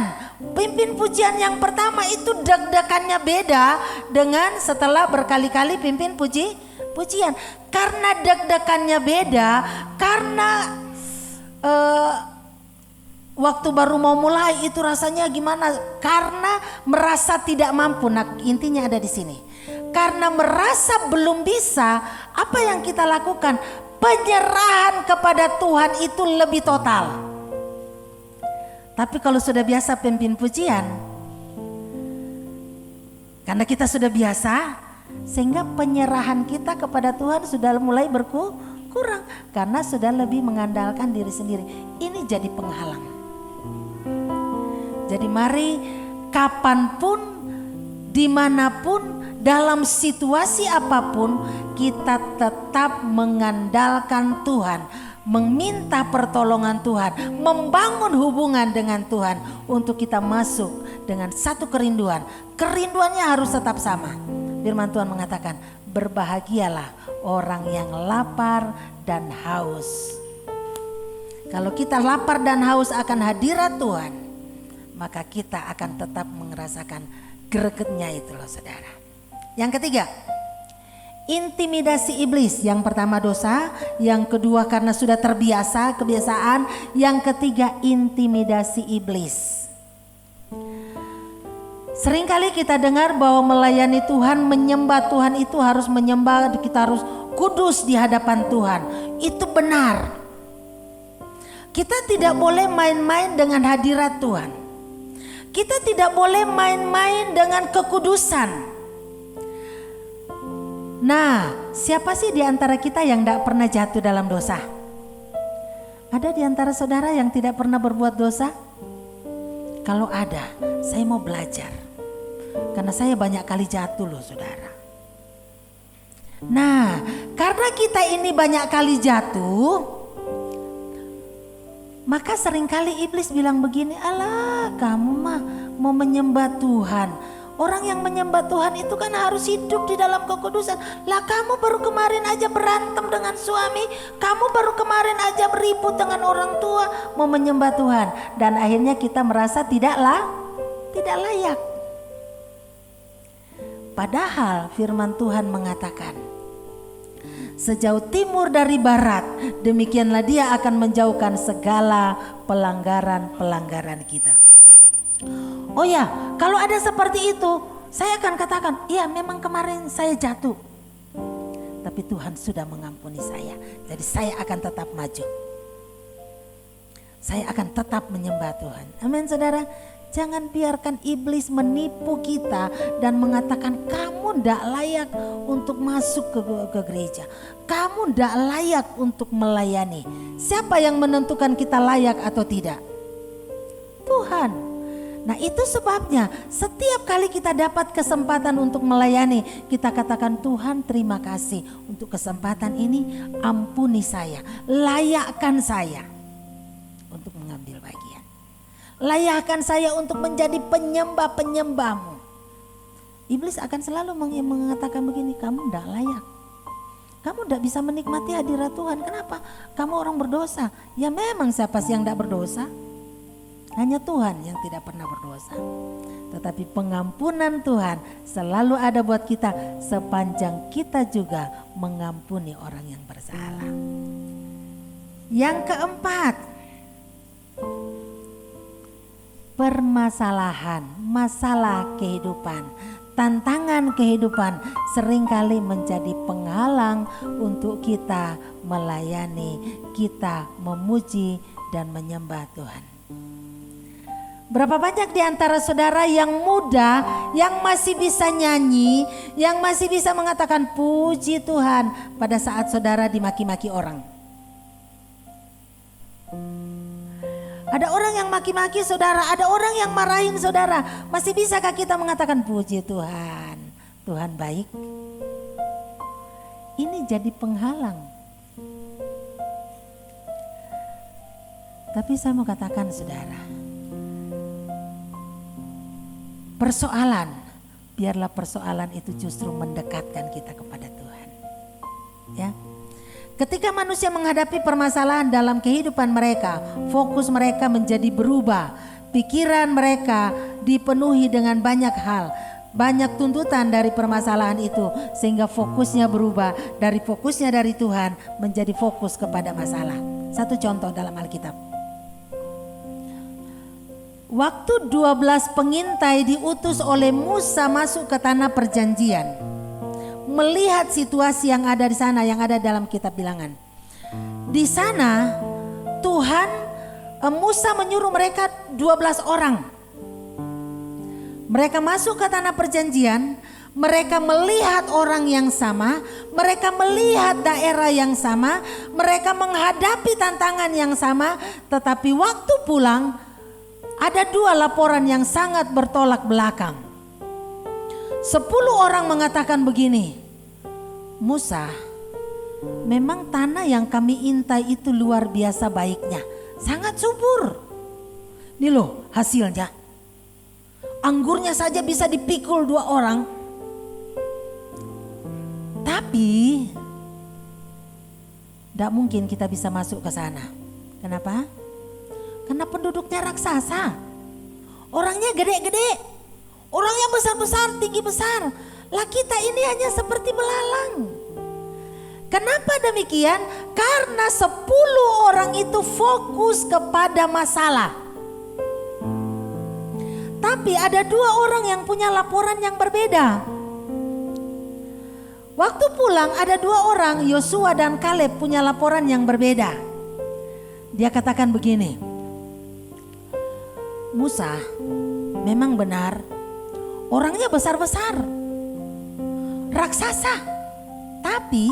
Pimpin pujian yang pertama itu deg-degannya beda dengan setelah berkali-kali pimpin pujian. Karena deg-degannya beda, karena waktu baru mau mulai itu rasanya gimana? Karena merasa tidak mampu. Nah, intinya ada di sini. Karena merasa belum bisa, apa yang kita lakukan? Penyerahan kepada Tuhan itu lebih total. Tapi kalau sudah biasa pimpin pujian, karena kita sudah biasa, sehingga penyerahan kita kepada Tuhan sudah mulai berkurang. Karena sudah lebih mengandalkan diri sendiri. Ini jadi penghalang. Jadi mari kapanpun, dimanapun, dalam situasi apapun, kita tetap mengandalkan Tuhan. Meminta pertolongan Tuhan, membangun hubungan dengan Tuhan untuk kita masuk dengan satu kerinduan. Kerinduannya harus tetap sama. Firman Tuhan mengatakan, berbahagialah orang yang lapar dan haus. Kalau kita lapar dan haus akan hadirat Tuhan, maka kita akan tetap merasakan gregetnya itu loh saudara. Yang ketiga, intimidasi iblis. Yang pertama dosa, yang kedua karena sudah terbiasa, kebiasaan, yang ketiga intimidasi iblis. Seringkali kita dengar bahwa melayani Tuhan, menyembah Tuhan itu harus menyembah, kita harus kudus di hadapan Tuhan. Itu benar. Kita tidak boleh main-main dengan hadirat Tuhan. Kita tidak boleh main-main dengan kekudusan. Nah, siapa sih di antara kita yang tidak pernah jatuh dalam dosa? Ada di antara saudara yang tidak pernah berbuat dosa? Kalau ada, saya mau belajar. Karena saya banyak kali jatuh loh saudara. Nah, karena kita ini banyak kali jatuh, maka seringkali iblis bilang begini, alah kamu mah mau menyembah Tuhan. Orang yang menyembah Tuhan itu kan harus hidup di dalam kekudusan. Lah kamu baru kemarin aja berantem dengan suami, kamu baru kemarin aja beribut dengan orang tua, mau menyembah Tuhan. Dan akhirnya kita merasa tidak layak. Padahal firman Tuhan mengatakan, sejauh timur dari barat, demikianlah dia akan menjauhkan segala pelanggaran-pelanggaran kita. Oh ya, kalau ada seperti itu, saya akan katakan, iya memang kemarin saya jatuh. Tapi Tuhan sudah mengampuni saya, jadi saya akan tetap maju. Saya akan tetap menyembah Tuhan. Amin saudara. Jangan biarkan iblis menipu kita dan mengatakan kamu tidak layak untuk masuk ke gereja. Kamu tidak layak untuk melayani. Siapa yang menentukan kita layak atau tidak? Tuhan. Nah itu sebabnya setiap kali kita dapat kesempatan untuk melayani, kita katakan Tuhan terima kasih untuk kesempatan ini, ampuni saya, layakkan saya untuk mengambil bagian. Layakkan saya untuk menjadi penyembah-penyembahmu. Iblis akan selalu mengatakan begini, kamu tidak layak. Kamu tidak bisa menikmati hadirat Tuhan, kenapa? Kamu orang berdosa. Ya memang siapa sih yang tidak berdosa? Hanya Tuhan yang tidak pernah berdosa. Tetapi pengampunan Tuhan selalu ada buat kita sepanjang kita juga mengampuni orang yang bersalah. Yang keempat, permasalahan, masalah kehidupan, tantangan kehidupan seringkali menjadi penghalang untuk kita melayani, kita memuji dan menyembah Tuhan. Berapa banyak di antara saudara yang muda, yang masih bisa nyanyi, yang masih bisa mengatakan puji Tuhan pada saat saudara dimaki-maki orang. Ada orang yang maki-maki saudara, ada orang yang marahin saudara. Masih bisakah kita mengatakan puji Tuhan, Tuhan baik? Ini jadi penghalang. Tapi saya mau katakan saudara, persoalan, biarlah persoalan itu justru mendekatkan kita kepada Tuhan. Ya. Ketika manusia menghadapi permasalahan dalam kehidupan mereka, fokus mereka menjadi berubah. Pikiran mereka dipenuhi dengan banyak hal, banyak tuntutan dari permasalahan itu, sehingga fokusnya berubah dari fokusnya dari Tuhan menjadi fokus kepada masalah. Satu contoh dalam Alkitab. Waktu 12 pengintai diutus oleh Musa masuk ke tanah perjanjian, melihat situasi yang ada di sana, yang ada dalam kitab Bilangan. Di sana Tuhan, Musa menyuruh mereka 12 orang. Mereka masuk ke tanah perjanjian, mereka melihat orang yang sama, mereka melihat daerah yang sama, mereka menghadapi tantangan yang sama, tetapi waktu pulang ada 2 laporan yang sangat bertolak belakang. 10 orang mengatakan begini, Musa, memang tanah yang kami intai itu luar biasa baiknya, sangat subur. Ini loh hasilnya. Anggurnya saja bisa dipikul 2 orang. Tapi tidak mungkin kita bisa masuk ke sana. Kenapa? Karena penduduknya raksasa. Orangnya gede-gede. Orangnya besar-besar, tinggi besar. Lah kita ini hanya seperti belalang. Kenapa demikian? Karena 10 orang itu fokus kepada masalah. Tapi ada 2 orang yang punya laporan yang berbeda. Waktu pulang ada 2 orang, Yosua dan Kaleb punya laporan yang berbeda. Dia katakan begini, Musa, memang benar orangnya besar-besar, raksasa. Tapi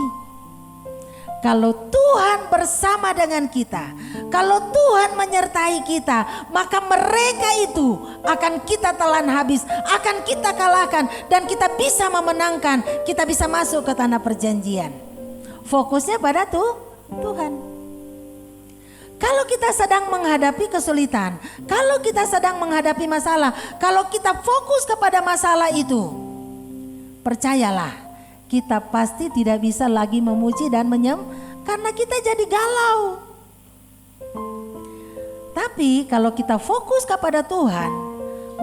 kalau Tuhan bersama dengan kita, kalau Tuhan menyertai kita, maka mereka itu akan kita telan habis, akan kita kalahkan, dan kita bisa memenangkan, kita bisa masuk ke tanah perjanjian. Fokusnya pada Tuhan. Kalau kita sedang menghadapi kesulitan, kalau kita sedang menghadapi masalah, kalau kita fokus kepada masalah itu, percayalah, kita pasti tidak bisa lagi memuji dan karena kita jadi galau. Tapi kalau kita fokus kepada Tuhan,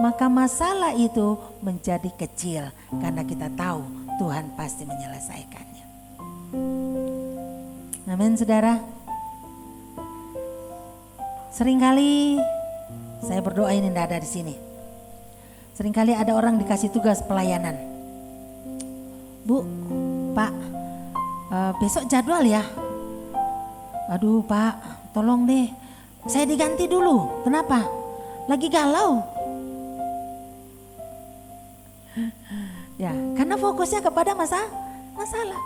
maka masalah itu menjadi kecil karena kita tahu Tuhan pasti menyelesaikannya. Amin saudara. Seringkali saya berdoa ini tidak ada di sini. Seringkali ada orang dikasih tugas pelayanan. Bu, Pak, besok jadwal ya. Aduh Pak, tolong deh, saya diganti dulu. Kenapa? Lagi galau. Ya, karena fokusnya kepada masalah.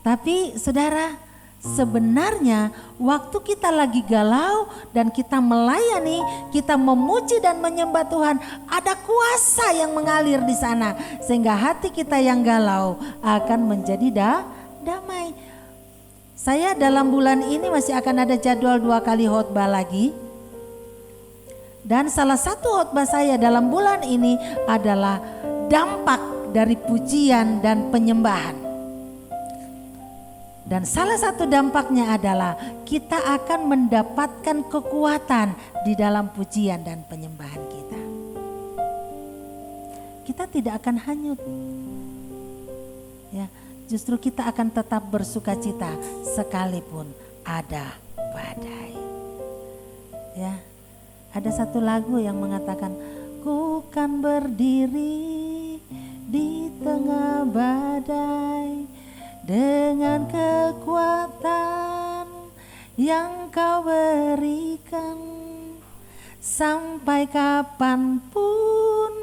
Tapi saudara, sebenarnya waktu kita lagi galau dan kita melayani, kita memuji dan menyembah Tuhan, ada kuasa yang mengalir di sana sehingga hati kita yang galau akan menjadi damai. Saya dalam bulan ini masih akan ada jadwal 2 kali khotbah lagi. Dan salah satu khotbah saya dalam bulan ini adalah dampak dari pujian dan penyembahan. Dan salah satu dampaknya adalah kita akan mendapatkan kekuatan di dalam pujian dan penyembahan kita. Kita tidak akan hanyut. Ya, justru kita akan tetap bersukacita sekalipun ada badai. Ya, ada satu lagu yang mengatakan, ku kan berdiri di tengah badai dengan kekuatan yang kau berikan sampai kapanpun.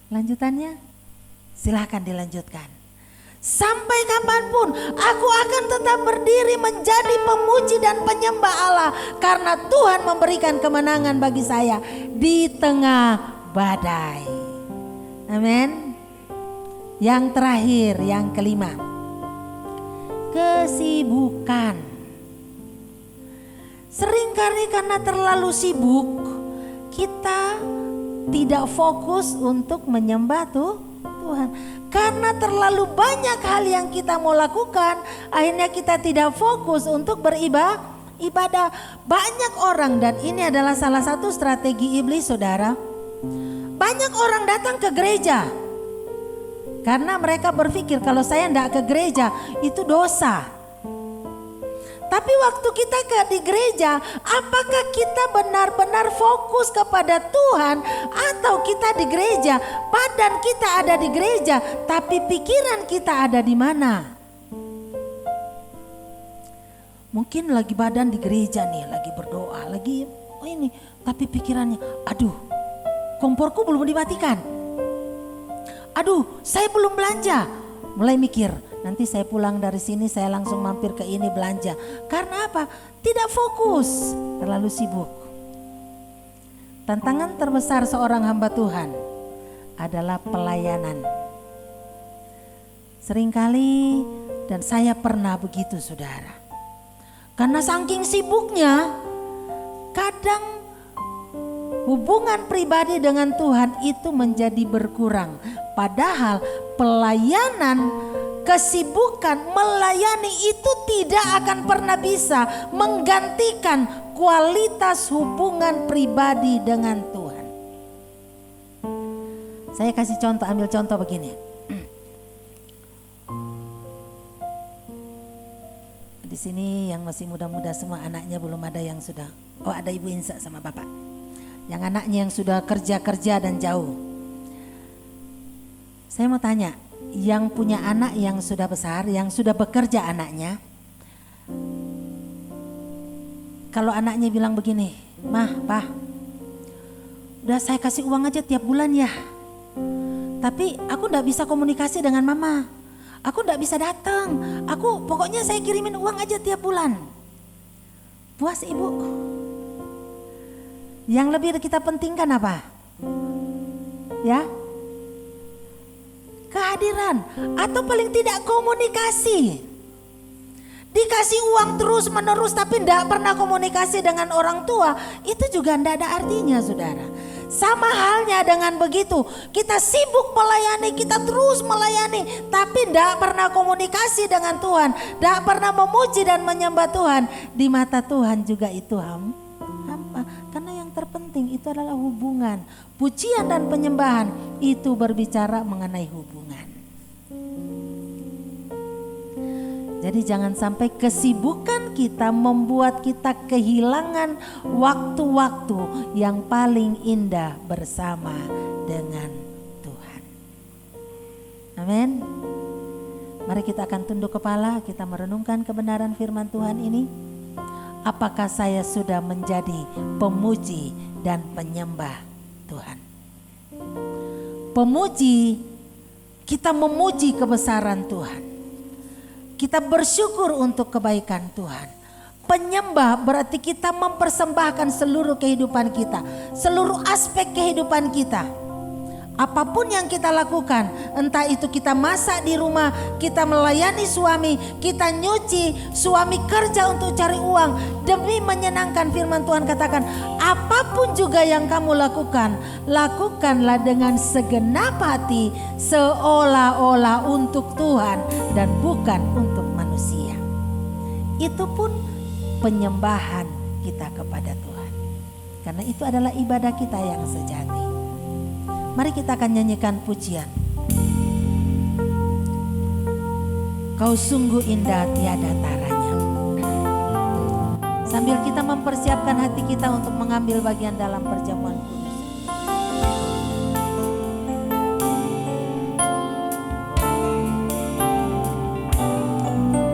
Lanjutannya silahkan dilanjutkan. Sampai kapanpun aku akan tetap berdiri menjadi pemuji dan penyembah Allah, karena Tuhan memberikan kemenangan bagi saya di tengah badai. Amin. Yang terakhir, yang kelima, kesibukan. Seringkali karena terlalu sibuk, kita tidak fokus untuk menyembah Tuhan. Karena terlalu banyak hal yang kita mau lakukan, akhirnya kita tidak fokus untuk beribadah. Banyak orang, dan ini adalah salah satu strategi iblis, saudara. Banyak orang datang ke gereja karena mereka berpikir kalau saya tidak ke gereja itu dosa. Tapi waktu kita di gereja, apakah kita benar-benar fokus kepada Tuhan, atau kita di gereja, badan kita ada di gereja, tapi pikiran kita ada di mana? Mungkin lagi badan di gereja nih, lagi berdoa, lagi ini, tapi pikirannya, aduh, komporku belum dimatikan. Aduh, saya belum belanja. Mulai mikir, nanti saya pulang dari sini saya langsung mampir ke ini belanja. Karena apa? Tidak fokus, terlalu sibuk. Tantangan terbesar seorang hamba Tuhan adalah pelayanan. Seringkali, dan saya pernah begitu, saudara. Karena saking sibuknya, kadang hubungan pribadi dengan Tuhan itu menjadi berkurang. Padahal pelayanan, kesibukan melayani itu tidak akan pernah bisa menggantikan kualitas hubungan pribadi dengan Tuhan. Saya kasih contoh, ambil contoh begini. Di sini yang masih muda-muda semua, anaknya belum ada yang sudah. Oh, ada Ibu Insa sama Bapak. Yang anaknya yang sudah kerja dan jauh. Saya mau tanya, yang punya anak yang sudah besar, yang sudah bekerja anaknya, kalau anaknya bilang begini, Mah, Pak, udah saya kasih uang aja tiap bulan ya, tapi aku gak bisa komunikasi dengan mama, aku gak bisa datang, aku pokoknya saya kirimin uang aja tiap bulan. Puas ibu? Yang lebih kita pentingkan apa? Ya, kehadiran, atau paling tidak komunikasi. Dikasih uang terus menerus tapi tidak pernah komunikasi dengan orang tua, itu juga tidak ada artinya, saudara. Sama halnya dengan begitu, kita sibuk melayani, kita terus melayani, tapi tidak pernah komunikasi dengan Tuhan, tidak pernah memuji dan menyembah Tuhan. Di mata Tuhan juga itu hampa. Karena yang terpenting itu adalah hubungan. Pujian dan penyembahan itu berbicara mengenai hubungan. Jadi jangan sampai kesibukan kita membuat kita kehilangan waktu-waktu yang paling indah bersama dengan Tuhan. Amin. Mari kita akan tunduk kepala, kita merenungkan kebenaran firman Tuhan ini. Apakah saya sudah menjadi pemuji dan penyembah Tuhan? Pemuji, kita memuji kebesaran Tuhan. Kita bersyukur untuk kebaikan Tuhan. Penyembah berarti kita mempersembahkan seluruh kehidupan kita, seluruh aspek kehidupan kita. Apapun yang kita lakukan, entah itu kita masak di rumah, kita melayani suami, kita nyuci, suami kerja untuk cari uang demi menyenangkan firman Tuhan katakan, apapun juga yang kamu lakukan, lakukanlah dengan segenap hati seolah-olah untuk Tuhan dan bukan untuk manusia. Itu pun penyembahan kita kepada Tuhan. Karena itu adalah ibadah kita yang sejati. Mari kita akan nyanyikan pujian. Kau sungguh indah tiada taranya. Sambil kita mempersiapkan hati kita untuk mengambil bagian dalam perjamuan kudus.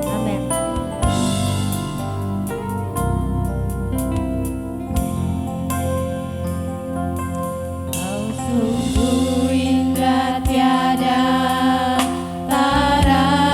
Amin. Sungguh indah tiada tara.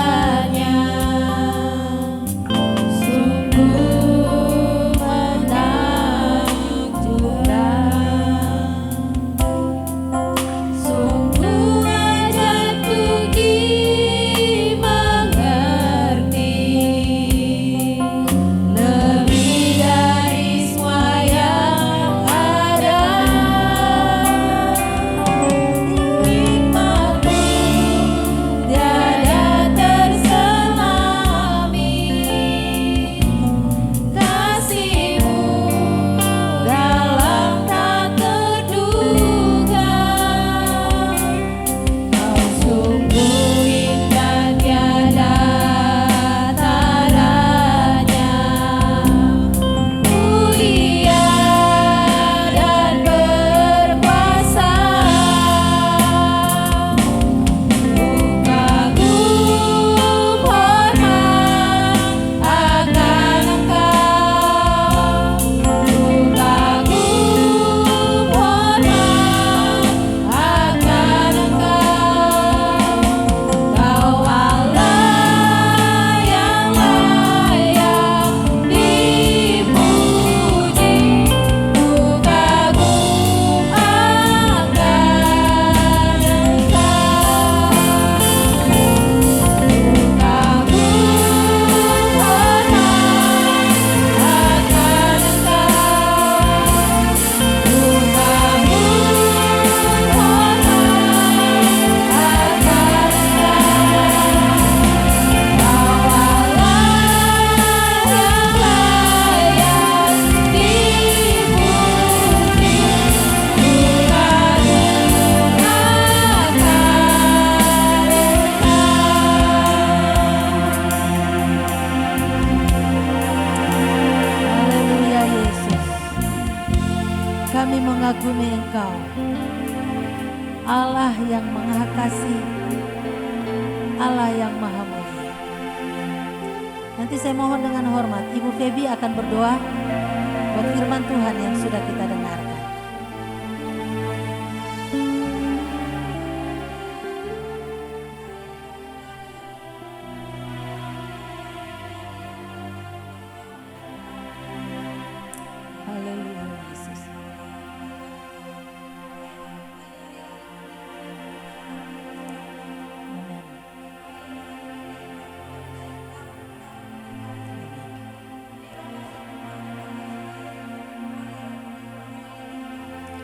Kami mengagumi Engkau, Allah yang Maha Kasih, Allah yang Maha Mulia. Nanti saya mohon dengan hormat Ibu Febi akan berdoa buat firman Tuhan yang sudah kita dengarkan. Haleluya Yesus. Amin.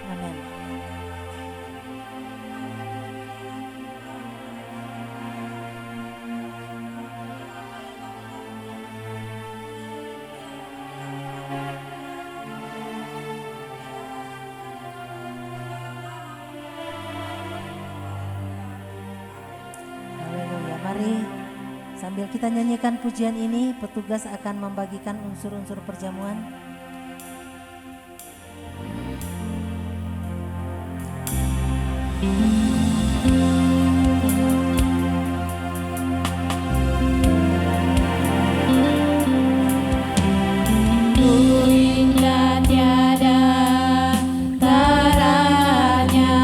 Amin. Haleluya. Mari sambil kita nyanyikan pujian ini, petugas akan membagikan unsur-unsur perjamuan. Ku indah tiada taranya,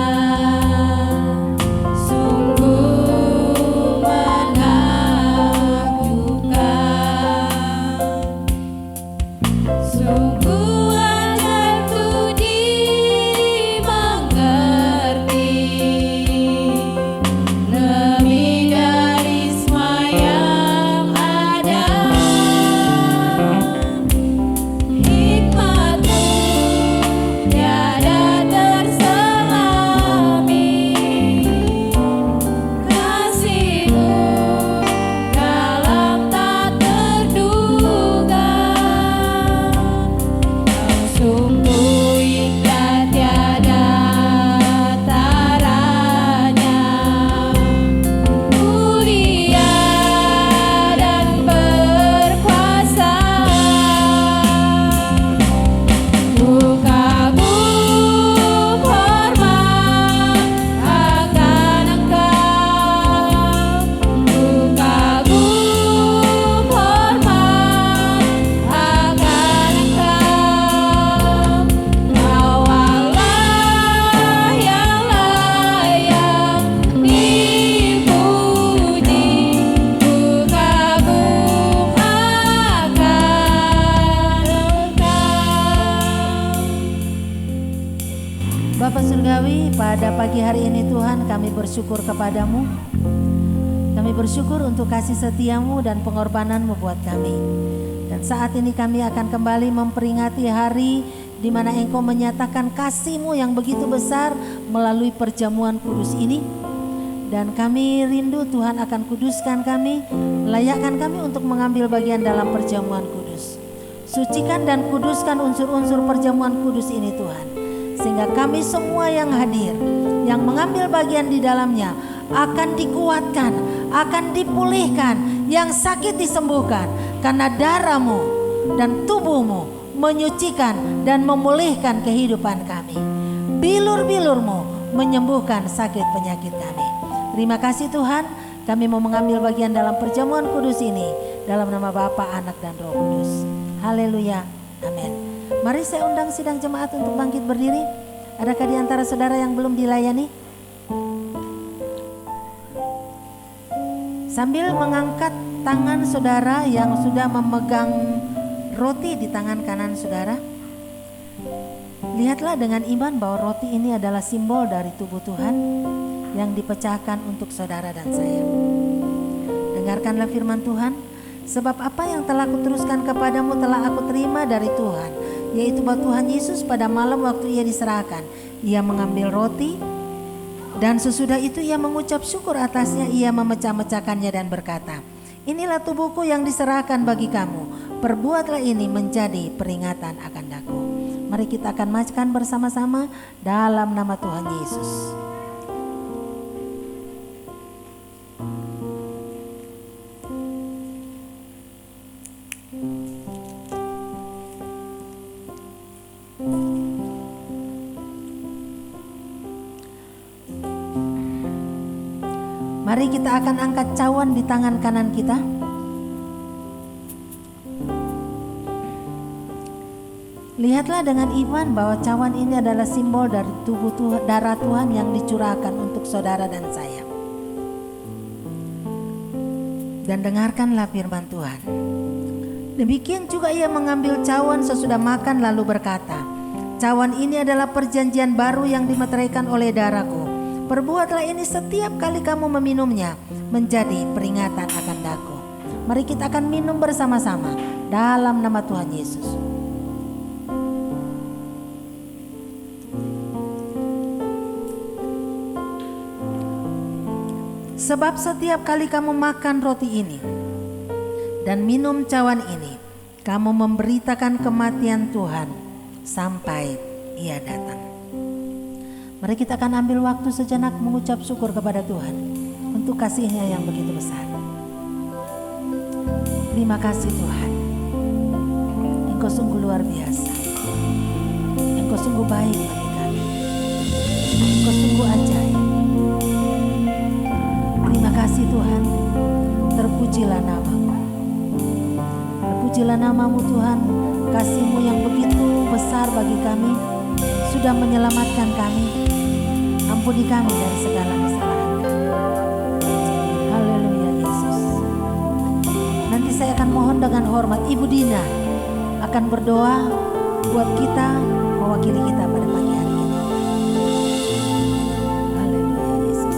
sungguh menakjubkan, sungguh ajaib tu dimengerti, lebih dari semua yang ada. Hikmat-Mu tiada terselami, kasih-Mu dalam tak terduga. Kau sungguh indah tiada taranya, mulia dan berkuasa. Ku kagum hormat akan Engkau, ku kagum hormat akan Engkau. Kau Allah yang layak dipuji, ku kagum akan Engkau. Bapa Surgawi, pada pagi hari ini Tuhan kami bersyukur kepadamu. Kami bersyukur untuk kasih setiamu dan pengorbananmu buat kami. Dan saat ini kami akan kembali memperingati hari di mana Engkau menyatakan kasih-Mu yang begitu besar melalui perjamuan kudus ini. Dan kami rindu Tuhan akan kuduskan kami, layakkan kami untuk mengambil bagian dalam perjamuan kudus. Sucikan dan kuduskan unsur-unsur perjamuan kudus ini Tuhan, sehingga kami semua yang hadir, yang mengambil bagian di dalamnya akan dikuatkan, akan dipulihkan, yang sakit disembuhkan, karena darah-Mu dan tubuh-Mu menyucikan dan memulihkan kehidupan kami. Bilur-bilur-Mu menyembuhkan sakit penyakit kami. Terima kasih Tuhan, kami mau mengambil bagian dalam perjamuan kudus ini dalam nama Bapa, Anak dan Roh Kudus. Haleluya, amin. Mari saya undang sidang jemaat untuk bangkit berdiri. Adakah di antara saudara yang belum dilayani? Sambil mengangkat tangan saudara yang sudah memegang roti di tangan kanan saudara, lihatlah dengan iman bahwa roti ini adalah simbol dari tubuh Tuhan yang dipecahkan untuk saudara dan saya. Dengarkanlah firman Tuhan, sebab apa yang telah kuteruskan kepadamu telah aku terima dari Tuhan, yaitu bahwa Tuhan Yesus pada malam waktu ia diserahkan, ia mengambil roti, dan sesudah itu ia mengucap syukur atasnya, ia memecah-mecahkannya dan berkata, inilah tubuhku yang diserahkan bagi kamu, perbuatlah ini menjadi peringatan akan aku. Mari kita akan makan bersama-sama dalam nama Tuhan Yesus. Mari kita akan angkat cawan di tangan kanan kita. Lihatlah dengan iman bahwa cawan ini adalah simbol dari tubuh Tuhan, darah Tuhan yang dicurahkan untuk saudara dan saya. Dan dengarkanlah firman Tuhan. Demikian juga ia mengambil cawan sesudah makan lalu berkata, cawan ini adalah perjanjian baru yang dimeteraikan oleh darahku. Perbuatlah ini setiap kali kamu meminumnya menjadi peringatan akan daku. Mari kita akan minum bersama-sama dalam nama Tuhan Yesus. Sebab setiap kali kamu makan roti ini dan minum cawan ini, kamu memberitakan kematian Tuhan sampai ia datang. Mari kita akan ambil waktu sejenak mengucap syukur kepada Tuhan untuk kasih-Nya yang begitu besar. Terima kasih Tuhan. Engkau sungguh luar biasa. Engkau sungguh baik bagi kami. Engkau sungguh ajaib. Terima kasih Tuhan. Terpujilah namamu. Terpujilah namamu Tuhan. Kasih-Mu yang begitu besar bagi kami sudah menyelamatkan kami. Ampuni kami dari segala kesalahan kami. Haleluya Yesus. Nanti saya akan mohon dengan hormat Ibu Dina akan berdoa buat kita, mewakili kita pada pagi hari ini. Haleluya Yesus.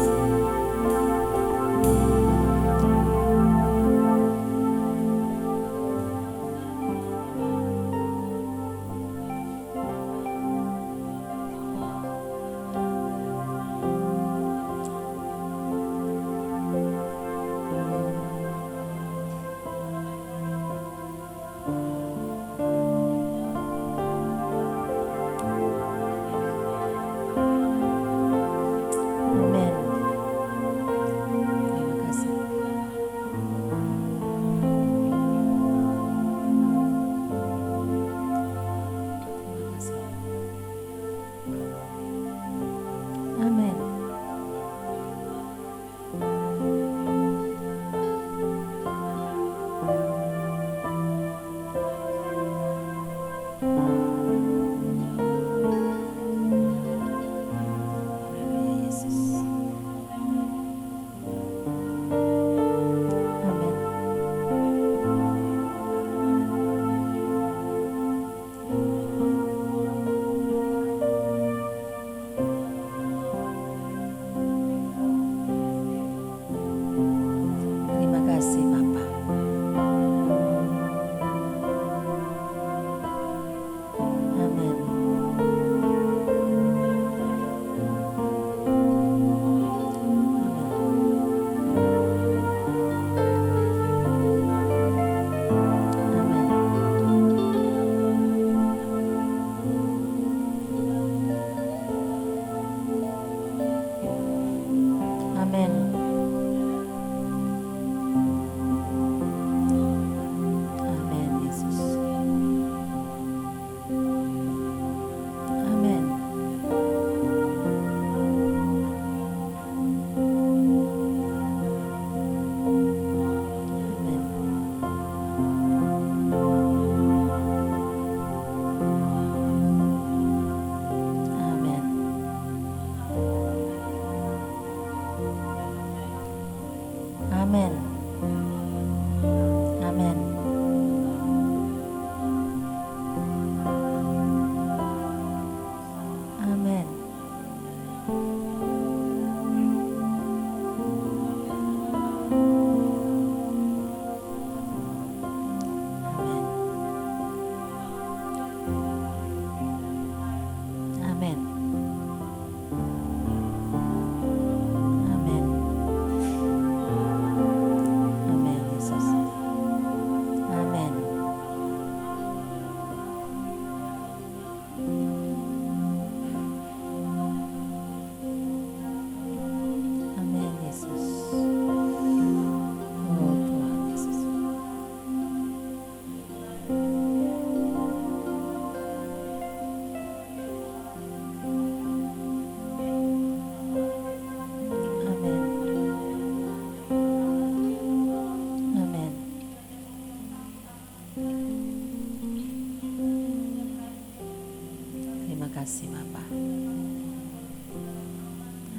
kasih Bapa.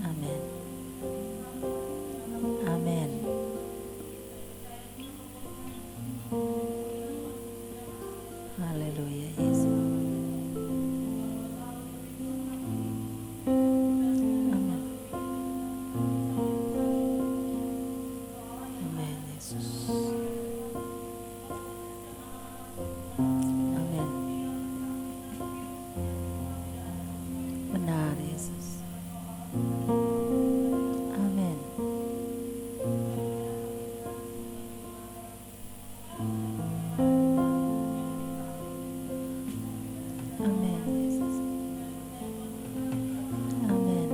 Amin. Amin. Haleluya Yesus. Amin. Amin Yesus. Amin. Benar Yesus. Amin. Amin Yesus. Amin. Amin.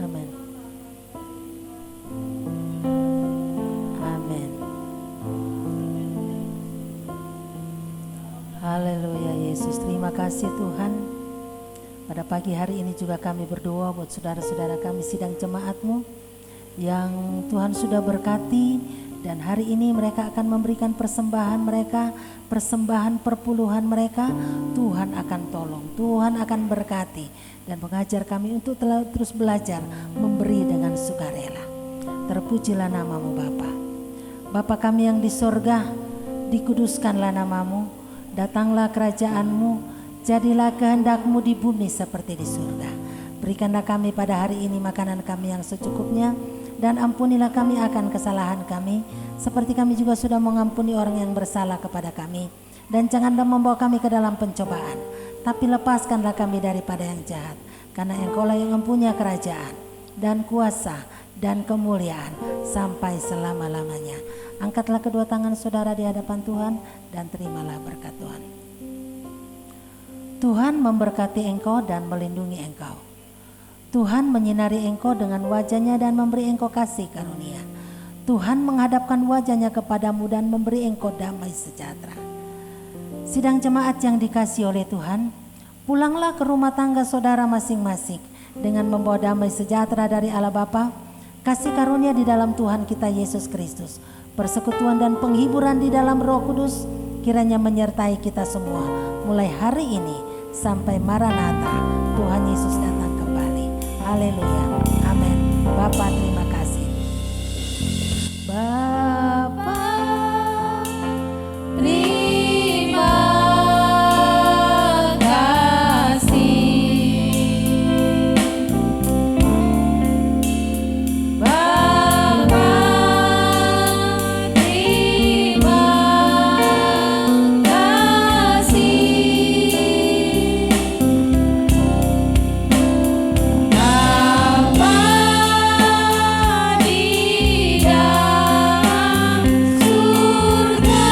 Amin. Amin. Haleluya Yesus, terima kasih Tuhan. Pada pagi hari ini juga kami berdoa buat saudara-saudara kami sidang jemaat-Mu yang Tuhan sudah berkati, dan hari ini mereka akan memberikan persembahan mereka, persembahan perpuluhan mereka. Tuhan akan tolong, Tuhan akan berkati dan mengajar kami untuk terus belajar memberi dengan sukarela. Terpujilah nama-Mu Bapa. Bapa kami yang di sorga, dikuduskanlah nama-Mu, datanglah kerajaan-Mu, jadilah kehendak-Mu di bumi seperti di surga. Berikanlah kami pada hari ini makanan kami yang secukupnya, dan ampunilah kami akan kesalahan kami, seperti kami juga sudah mengampuni orang yang bersalah kepada kami. Dan janganlah membawa kami ke dalam pencobaan, tapi lepaskanlah kami daripada yang jahat. Karena Engkau-lah yang mempunyai kerajaan dan kuasa dan kemuliaan sampai selama-lamanya. Angkatlah kedua tangan saudara di hadapan Tuhan dan terimalah berkat Tuhan. Tuhan memberkati engkau dan melindungi engkau. Tuhan menyinari engkau dengan wajahnya dan memberi engkau kasih karunia. Tuhan menghadapkan wajahnya kepadamu dan memberi engkau damai sejahtera. Sidang jemaat yang dikasihi oleh Tuhan, pulanglah ke rumah tangga saudara masing-masing dengan membawa damai sejahtera dari Allah Bapa, kasih karunia di dalam Tuhan kita Yesus Kristus, persekutuan dan penghiburan di dalam Roh Kudus kiranya menyertai kita semua mulai hari ini sampai Maranatha, Tuhan Yesus datang kembali. Haleluya. Amin. Bapa terima kasih. Bapa Terima kasih Bapa, terima kasih Bapa di dalam surga.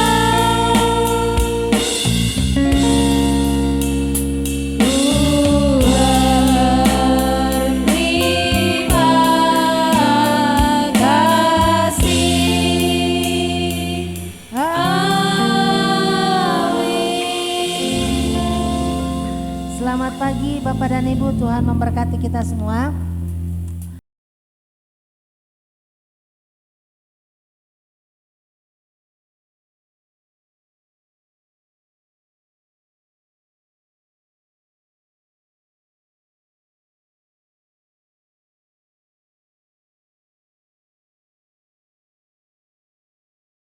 Terima kasih. Amin. Selamat pagi Bapak dan Ibu, Tuhan memberkati kita semua.